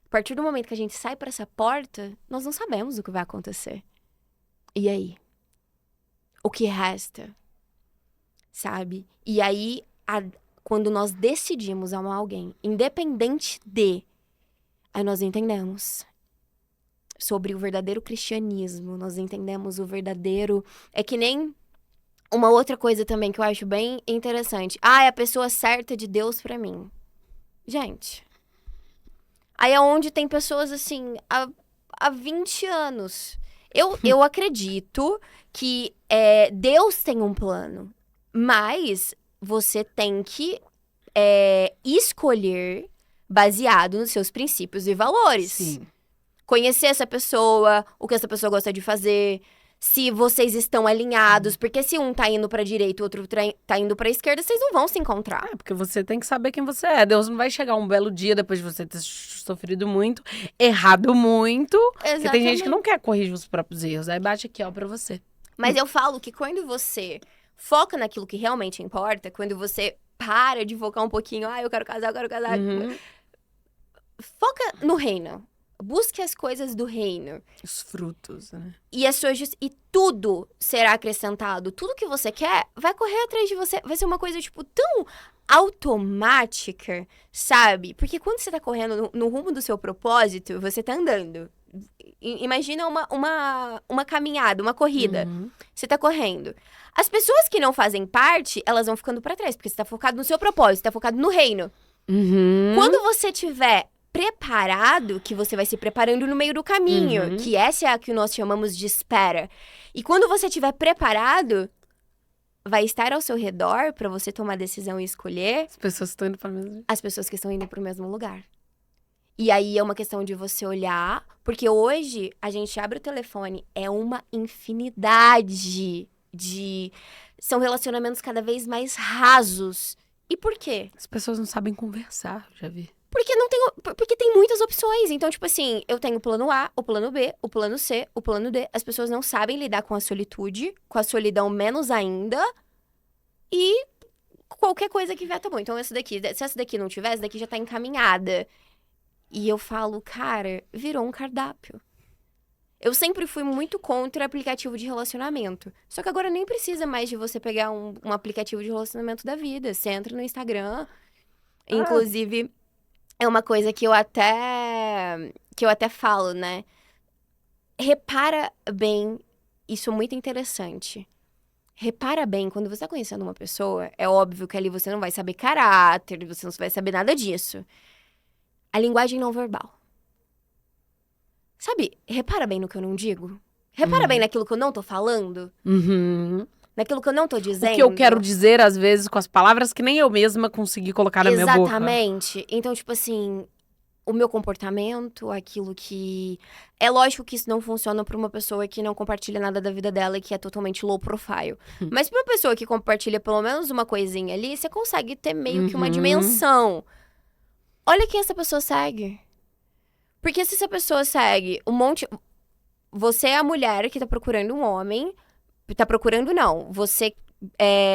A partir do momento que a gente sai por essa porta, nós não sabemos o que vai acontecer. E aí? O que resta? Sabe? E aí, quando nós decidimos amar alguém, independente de, aí nós entendemos sobre o verdadeiro cristianismo, nós entendemos o verdadeiro... É que nem uma outra coisa também que eu acho bem interessante. Ah, é a pessoa certa de Deus pra mim. Gente, aí é onde tem pessoas assim, há 20 anos. Eu acredito que Deus tem um plano, mas você tem que escolher baseado nos seus princípios e valores. Sim. Conhecer essa pessoa, o que essa pessoa gosta de fazer, se vocês estão alinhados, porque se um tá indo pra direita e o outro tá indo pra esquerda, vocês não vão se encontrar. É, porque você tem que saber quem você é. Deus não vai chegar um belo dia depois de você ter sofrido muito, errado muito. Porque tem gente que não quer corrigir os próprios erros. Aí bate aqui, ó, pra você. Mas eu falo que quando você foca naquilo que realmente importa, quando você para de focar um pouquinho, eu quero casar, foca no reino. Busque as coisas do reino. Os frutos, né? E e tudo será acrescentado. Tudo que você quer vai correr atrás de você. Vai ser uma coisa, tipo, tão automática, sabe? Porque quando você tá correndo no rumo do seu propósito, você tá andando. Imagina uma caminhada, uma corrida. Você tá correndo. As pessoas que não fazem parte, elas vão ficando pra trás. Porque você tá focado no seu propósito, tá focado no reino. Quando você tiver preparado, que você vai se preparando no meio do caminho, que essa é a que nós chamamos de espera. E quando você estiver preparado, vai estar ao seu redor pra você tomar decisão e escolher As pessoas estão indo para o mesmo. as pessoas que estão indo pro mesmo lugar. E aí é uma questão de você olhar, porque hoje a gente abre o telefone, é uma infinidade são relacionamentos cada vez mais rasos. E por quê? As pessoas não sabem conversar, já vi. Porque tem muitas opções. Então, tipo assim, eu tenho o plano A, o plano B, o plano C, o plano D. As pessoas não sabem lidar com a solitude, com a solidão menos ainda. E qualquer coisa que vier tá bom. Então, se essa daqui não tiver, essa daqui já tá encaminhada. E eu falo, cara, virou um cardápio. Eu sempre fui muito contra aplicativo de relacionamento. Só que agora nem precisa mais de você pegar um aplicativo de relacionamento da vida. Você entra no Instagram. Inclusive, é uma coisa que eu até falo, né? Repara bem, isso é muito interessante. repara bem, quando você tá conhecendo uma pessoa, é óbvio que ali você não vai saber caráter, você não vai saber nada disso. A linguagem não verbal. Sabe, repara bem no que eu não digo. Repara bem naquilo que eu não tô falando. Uhum. Naquilo que eu não tô O dizendo. que eu quero dizer, às vezes, com as palavras que nem eu mesma consegui colocar na minha boca. Exatamente. Então, tipo assim, o meu comportamento, aquilo que... É lógico que isso não funciona pra uma pessoa que não compartilha nada da vida dela e que é totalmente low profile. Mas pra uma pessoa que compartilha pelo menos uma coisinha ali, você consegue ter meio que uma dimensão. Olha quem essa pessoa segue. Porque se essa pessoa segue um monte... Você é a mulher que tá procurando um homem... Tá procurando, não. Você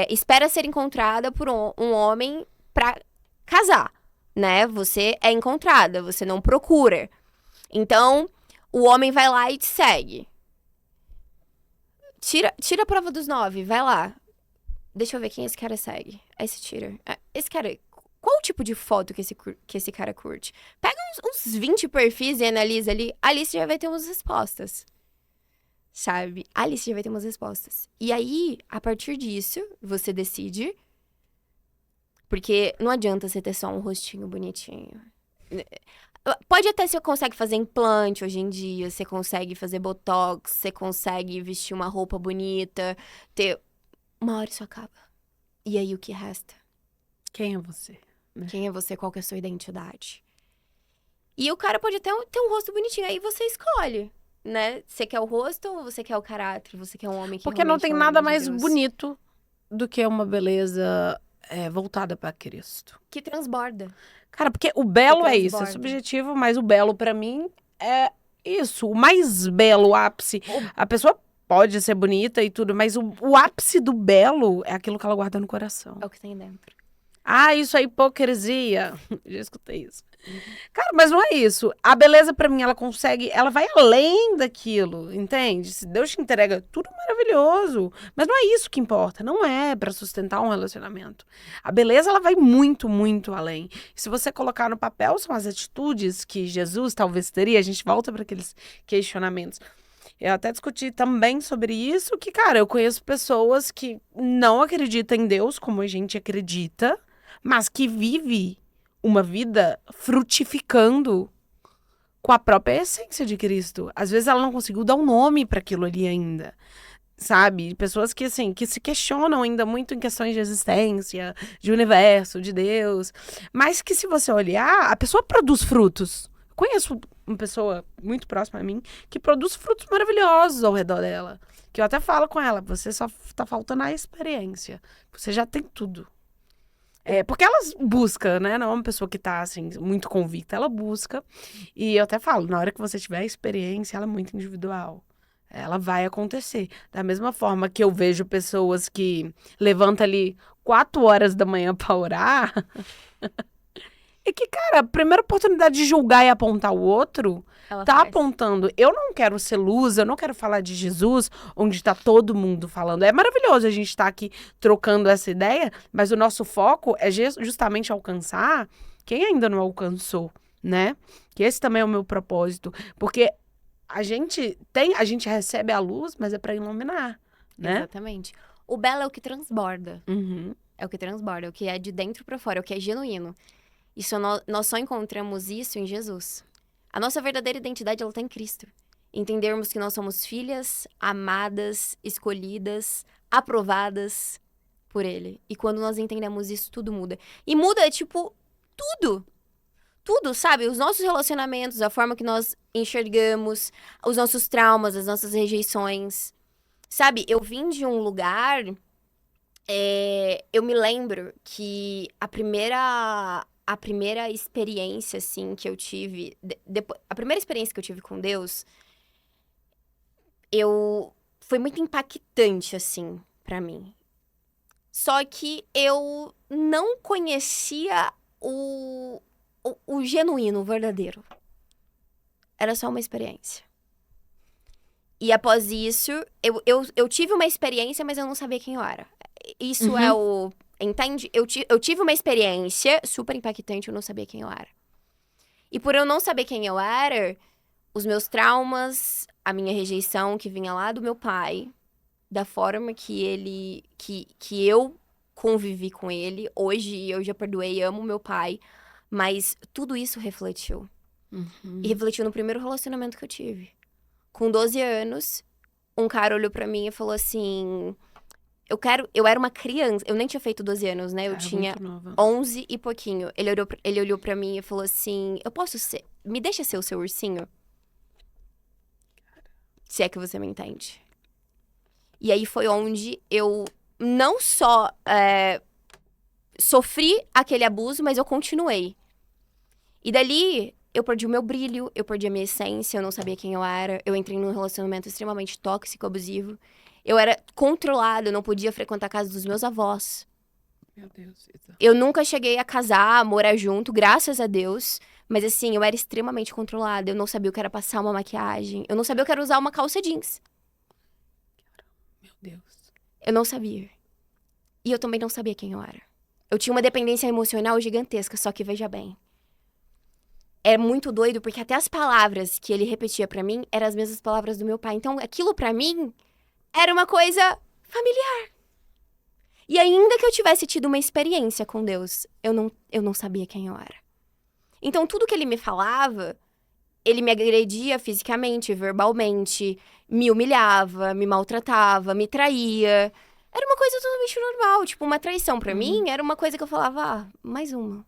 espera ser encontrada por um homem pra casar, né? Você é encontrada, você não procura. Então, o homem vai lá e te segue. Tira a prova dos 9, vai lá. Deixa eu ver quem esse cara segue. Aí você tira. Esse cara... Qual o tipo de foto que esse cara curte? Pega uns 20 perfis e analisa ali. Ali você já vai ter umas respostas. Sabe? Ali você já vai ter umas respostas. E aí, a partir disso, você decide. Porque não adianta você ter só um rostinho bonitinho. Pode até você consegue fazer implante hoje em dia, você consegue fazer botox, você consegue vestir uma roupa bonita, ter... Uma hora isso acaba. E aí o que resta? Quem é você? Quem é você? Qual que é a sua identidade? E o cara pode até ter um rosto bonitinho, aí você escolhe. Né? Você quer o rosto ou você quer o caráter? Você quer um homem que Porque não tem realmente é um nada homem de mais Deus? bonito do que uma beleza voltada pra Cristo. Que transborda. Cara, porque o belo Que é isso, é transborda. subjetivo, mas o belo pra mim é isso, o mais belo, o ápice. A pessoa pode ser bonita e tudo, mas o ápice do belo é aquilo que ela guarda no coração. É o que tem dentro. Ah, isso é hipocrisia. Já escutei isso. Cara, mas não é isso. A beleza, pra mim, ela vai além daquilo, entende? Se Deus te entrega tudo maravilhoso, mas não é isso que importa, não é pra sustentar um relacionamento. A beleza, ela vai muito, muito além. E se você colocar no papel, são as atitudes que Jesus talvez teria, a gente volta para aqueles questionamentos. Eu até discuti também sobre isso, que, cara, eu conheço pessoas que não acreditam em Deus como a gente acredita, mas que vive uma vida frutificando com a própria essência de Cristo. Às vezes ela não conseguiu dar um nome para aquilo ali ainda, sabe? Pessoas que, assim, que se questionam ainda muito em questões de existência, de universo, de Deus, mas que se você olhar, a pessoa produz frutos. Conheço uma pessoa muito próxima a mim que produz frutos maravilhosos ao redor dela. Que eu até falo com ela, você só tá faltando a experiência. Você já tem tudo. Porque ela busca, né? Não é uma pessoa que tá, assim, muito convicta. Ela busca. E eu até falo, na hora que você tiver a experiência, ela é muito individual. Ela vai acontecer. Da mesma forma que eu vejo pessoas que levantam ali 4 horas da manhã pra orar. É que, cara, a primeira oportunidade de julgar e apontar o outro, Ela tá faz. apontando. Eu não quero ser luz, eu não quero falar de Jesus, onde tá todo mundo falando. É maravilhoso a gente estar aqui trocando essa ideia, mas o nosso foco é justamente alcançar quem ainda não alcançou, né? Que esse também é o meu propósito. Porque a gente recebe a luz, mas é pra iluminar, né? Exatamente. O belo é o que transborda. Uhum. É o que transborda, é o que é de dentro pra fora, é o que é genuíno. Nós só encontramos isso em Jesus. A nossa verdadeira identidade, ela tá em Cristo. Entendermos que nós somos filhas, amadas, escolhidas, aprovadas por Ele. E quando nós entendemos isso, tudo muda. E muda, tipo, tudo. Tudo, sabe? Os nossos relacionamentos, a forma que nós enxergamos, os nossos traumas, as nossas rejeições. Sabe, eu vim de um lugar... eu me lembro que a primeira experiência, assim, que eu tive... a primeira experiência que eu tive com Deus, foi muito impactante, assim, pra mim. Só que eu não conhecia o genuíno, o verdadeiro. Era só uma experiência. E após isso, eu tive uma experiência, mas eu não sabia quem eu era. Isso é o... Entende? Eu tive uma experiência super impactante, eu não sabia quem eu era. E por eu não saber quem eu era, os meus traumas, a minha rejeição que vinha lá do meu pai, da forma que eu convivi com ele. Hoje eu já perdoei, amo meu pai, mas tudo isso refletiu. Uhum. E refletiu no primeiro relacionamento que eu tive. Com 12 anos, um cara olhou pra mim e falou assim... Eu era uma criança, eu nem tinha feito 12 anos, né? Eu tinha muito nova. 11 e pouquinho. Ele olhou pra mim e falou assim... Eu posso ser... Me deixa ser o seu ursinho? Se é que você me entende. E aí foi onde eu não só sofri aquele abuso, mas eu continuei. E dali, eu perdi o meu brilho, eu perdi a minha essência, eu não sabia quem eu era. Eu entrei num relacionamento extremamente tóxico, abusivo. Eu era controlada, eu não podia frequentar a casa dos meus avós. Meu Deus, Isa. Eu nunca cheguei a casar, a morar junto, graças a Deus. Mas assim, eu era extremamente controlada. Eu não sabia o que era passar uma maquiagem. Eu não sabia o que era usar uma calça jeans. Meu Deus. Eu não sabia. E eu também não sabia quem eu era. Eu tinha uma dependência emocional gigantesca, só que veja bem. É muito doido, porque até as palavras que ele repetia pra mim eram as mesmas palavras do meu pai. Então, aquilo pra mim era uma coisa familiar. E ainda que eu tivesse tido uma experiência com Deus, eu não sabia quem eu era. Então, tudo que ele me falava, ele me agredia fisicamente, verbalmente, me humilhava, me maltratava, me traía. Era uma coisa totalmente normal. Tipo, uma traição pra mim era uma coisa que eu falava, mais uma.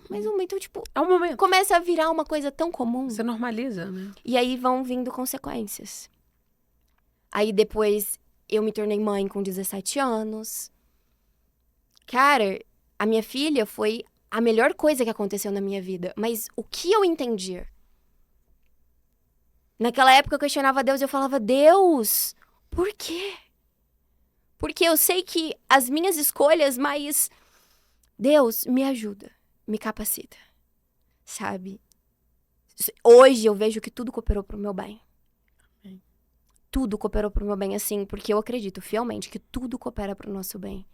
Mais uma. Então, tipo, É um momento. começa a virar uma coisa tão comum. Você normaliza, né? E aí vão vindo consequências. Aí depois eu me tornei mãe com 17 anos. Cara, a minha filha foi a melhor coisa que aconteceu na minha vida. Mas o que eu entendia? Naquela época eu questionava Deus e eu falava, Deus, por quê? Porque eu sei que as minhas escolhas, mas Deus me ajuda, me capacita, sabe? Hoje eu vejo que tudo cooperou pro meu bem. Amém. Tudo cooperou pro meu bem, assim, porque eu acredito fielmente que tudo coopera pro nosso bem.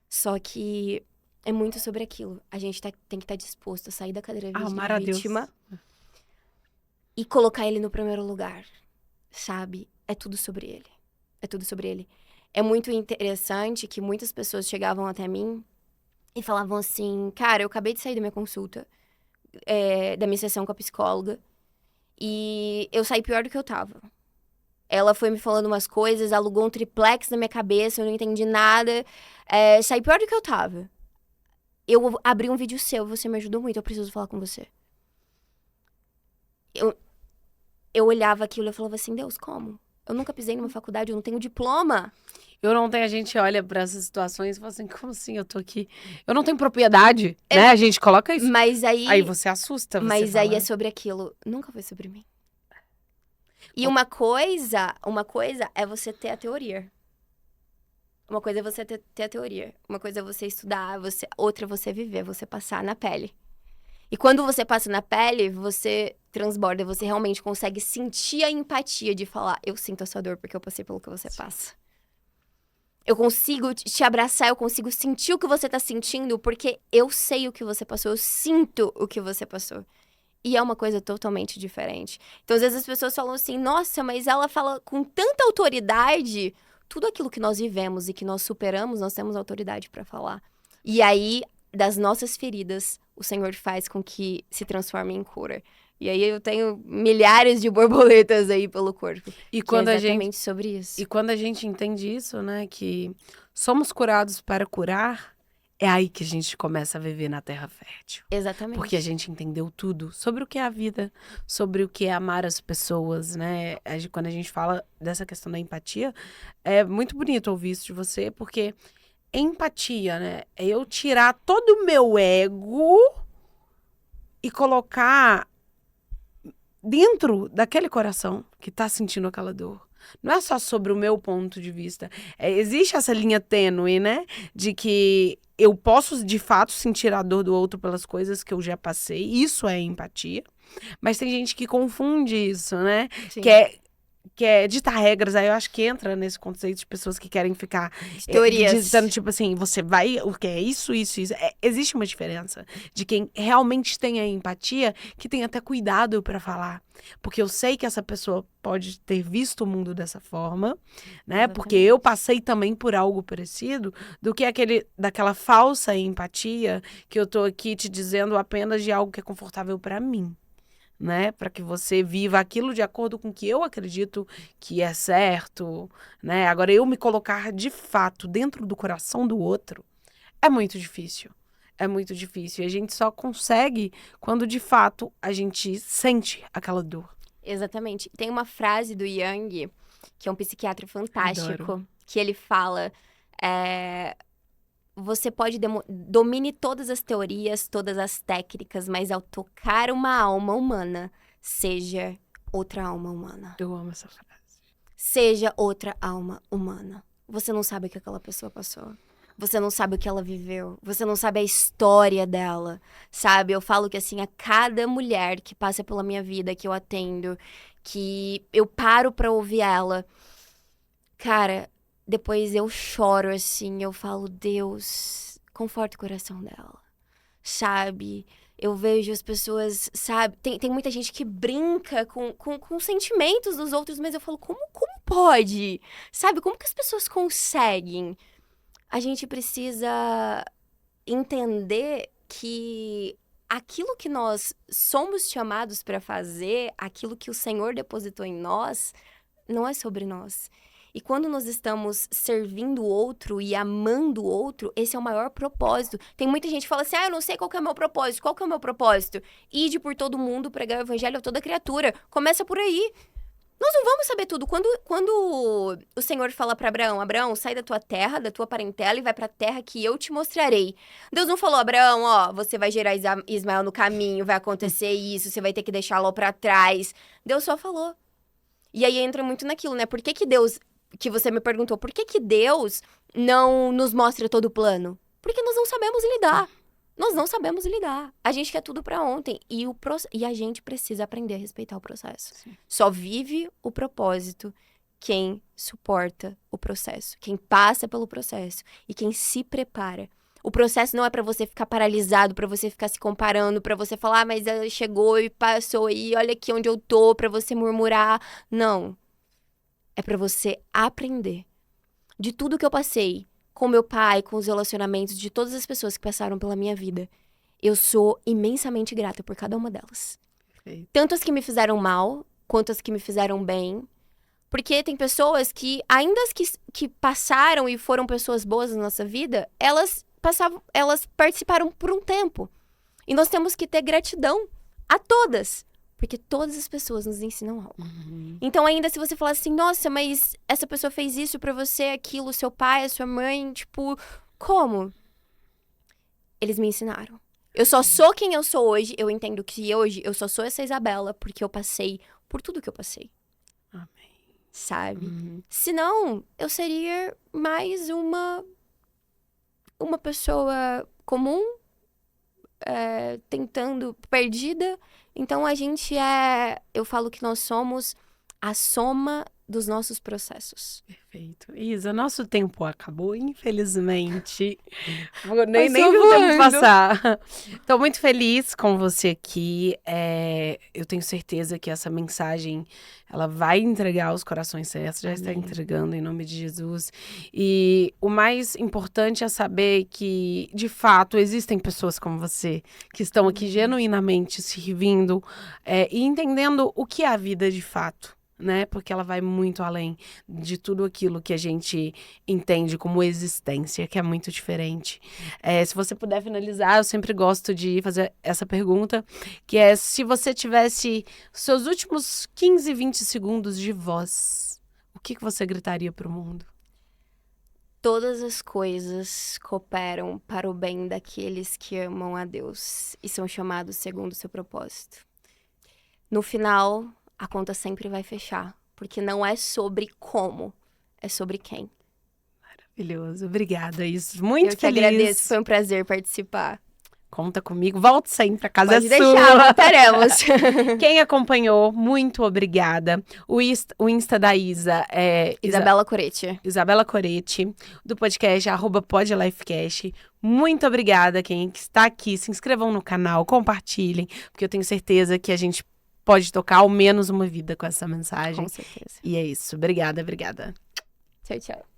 Só que é muito sobre aquilo. A gente tem que estar disposto a sair da cadeira Amar a de Deus. vítima e colocar ele no primeiro lugar, sabe? É tudo sobre ele. É tudo sobre ele. É muito interessante que muitas pessoas chegavam até mim e falavam assim, cara, eu acabei de sair da minha consulta, da minha sessão com a psicóloga, e eu saí pior do que eu tava. Ela foi me falando umas coisas, alugou um triplex na minha cabeça, eu não entendi nada. Saí pior do que eu tava. Eu abri um vídeo seu, você me ajudou muito, eu preciso falar com você. Eu olhava aquilo e eu falava assim, Deus, como? Eu nunca pisei numa faculdade, eu não tenho diploma. Eu não tenho, a gente olha pra essas situações e fala assim, como assim eu tô aqui? Eu não tenho propriedade, né? A gente coloca isso. Mas aí... Aí você assusta, você Mas fala... aí é sobre aquilo. Nunca foi sobre mim. E uma coisa é você ter a teoria. Uma coisa é você ter a teoria. Uma coisa é você estudar, outra é você viver, você passar na pele. E quando você passa na pele, você transborda, você realmente consegue sentir a empatia de falar, eu sinto a sua dor porque eu passei pelo que você passa. Eu consigo te abraçar, eu consigo sentir o que você tá sentindo porque eu sei o que você passou, eu sinto o que você passou. E é uma coisa totalmente diferente. Então, às vezes as pessoas falam assim, nossa, mas ela fala com tanta autoridade. Tudo aquilo que nós vivemos e que nós superamos, nós temos autoridade para falar. E aí, das nossas feridas, o Senhor faz com que se transforme em cura. E aí eu tenho milhares de borboletas aí pelo corpo. E quando é exatamente sobre isso. E quando a gente entende isso, né, que somos curados para curar, é aí que a gente começa a viver na terra fértil. Exatamente. Porque a gente entendeu tudo sobre o que é a vida, sobre o que é amar as pessoas, né? Quando a gente fala dessa questão da empatia, é muito bonito ouvir isso de você, porque empatia, né? É eu tirar todo o meu ego e colocar dentro daquele coração que tá sentindo aquela dor. Não é só sobre o meu ponto de vista. Existe essa linha tênue, né? De que eu posso, de fato, sentir a dor do outro pelas coisas que eu já passei. Isso é empatia. Mas tem gente que confunde isso, né? Sim. quer ditar regras, aí eu acho que entra nesse conceito de pessoas que querem ficar Teorias. dizendo, tipo assim, você vai, o que é isso, isso, isso. Existe uma diferença de quem realmente tem a empatia, que tem até cuidado pra falar. Porque eu sei que essa pessoa pode ter visto o mundo dessa forma, né? Porque eu passei também por algo parecido, do que daquela falsa empatia que eu tô aqui te dizendo apenas de algo que é confortável pra mim. Né, para que você viva aquilo de acordo com o que eu acredito que é certo, né? Agora, eu me colocar de fato dentro do coração do outro é muito difícil. É muito difícil. E a gente só consegue quando de fato a gente sente aquela dor. Exatamente. Tem uma frase do Jung, que é um psiquiatra fantástico, Adoro. que ele fala: você pode domine todas as teorias, todas as técnicas, mas ao tocar uma alma humana, seja outra alma humana. Eu amo essa frase. Seja outra alma humana. Você não sabe o que aquela pessoa passou. Você não sabe o que ela viveu. Você não sabe a história dela, sabe? Eu falo que, assim, a cada mulher que passa pela minha vida, que eu atendo, que eu paro pra ouvir ela, cara, depois eu choro, assim, eu falo, Deus, conforta o coração dela, sabe? Eu vejo as pessoas, sabe? Tem muita gente que brinca com os sentimentos dos outros, mas eu falo, como pode? Sabe? Como que as pessoas conseguem? A gente precisa entender que aquilo que nós somos chamados para fazer, aquilo que o Senhor depositou em nós, não é sobre nós. E quando nós estamos servindo o outro e amando o outro, esse é o maior propósito. Tem muita gente que fala assim, eu não sei qual que é o meu propósito. Qual que é o meu propósito? Ide por todo mundo, pregar o evangelho a toda criatura. Começa por aí. Nós não vamos saber tudo. Quando o Senhor fala para Abraão, Abraão, sai da tua terra, da tua parentela e vai para a terra que eu te mostrarei. Deus não falou, Abraão, você vai gerar Ismael no caminho, vai acontecer isso, você vai ter que deixá-lo para trás. Deus só falou. E aí entra muito naquilo, né? Por que Deus, que você me perguntou, por que Deus não nos mostra todo o plano? Porque nós não sabemos lidar. Nós não sabemos lidar. A gente quer tudo pra ontem. E a gente precisa aprender a respeitar o processo. Sim. Só vive o propósito quem suporta o processo. Quem passa pelo processo. E quem se prepara. O processo não é pra você ficar paralisado, pra você ficar se comparando, pra você falar, mas ela chegou e passou e olha aqui onde eu tô, pra você murmurar. Não. É pra você aprender. De tudo que eu passei, com meu pai, com os relacionamentos de todas as pessoas que passaram pela minha vida, eu sou imensamente grata por cada uma delas. Perfeito. Tanto as que me fizeram mal, quanto as que me fizeram bem. Porque tem pessoas que, ainda as que passaram e foram pessoas boas na nossa vida, elas participaram por um tempo. E nós temos que ter gratidão a todas. Porque todas as pessoas nos ensinam algo. Uhum. Então, ainda se você falar assim, nossa, mas essa pessoa fez isso pra você, aquilo, seu pai, a sua mãe, tipo, como? Eles me ensinaram. Eu só sou quem eu sou hoje. Eu entendo que hoje eu só sou essa Isabela porque eu passei por tudo que eu passei. Amém. Sabe? Uhum. Senão, eu seria mais uma pessoa comum, tentando, perdida. Então, eu falo que nós somos a soma dos nossos processos. Perfeito. Isa, nosso tempo acabou, infelizmente. Nem Passou viu o tempo voando. passar. Estou muito feliz com você aqui. Eu tenho certeza que essa mensagem ela vai entregar os corações certos, já está Amém. entregando em nome de Jesus. E o mais importante é saber que, de fato, existem pessoas como você que estão aqui genuinamente servindo e entendendo o que é a vida de fato. Né? Porque ela vai muito além de tudo aquilo que a gente entende como existência, que é muito diferente. Se você puder finalizar, eu sempre gosto de fazer essa pergunta, que é se você tivesse seus últimos 15, 20 segundos de voz, o que você gritaria para o mundo? Todas as coisas cooperam para o bem daqueles que amam a Deus e são chamados segundo o seu propósito. No final, a conta sempre vai fechar, porque não é sobre como, é sobre quem. Maravilhoso, obrigada, Isso. Muito Eu que feliz. agradeço, foi um prazer participar. Conta comigo. Volte sempre, a casa Pode é deixar, sua. voltaremos. Quem acompanhou, muito obrigada. O Insta da Isa é Isabela Coretti. Isabela Coretti, do podcast @podlifecast. Muito obrigada quem está aqui. Se inscrevam no canal, compartilhem, porque eu tenho certeza que a gente pode tocar ao menos uma vida com essa mensagem. Com certeza. E é isso. Obrigada, obrigada. Tchau, tchau.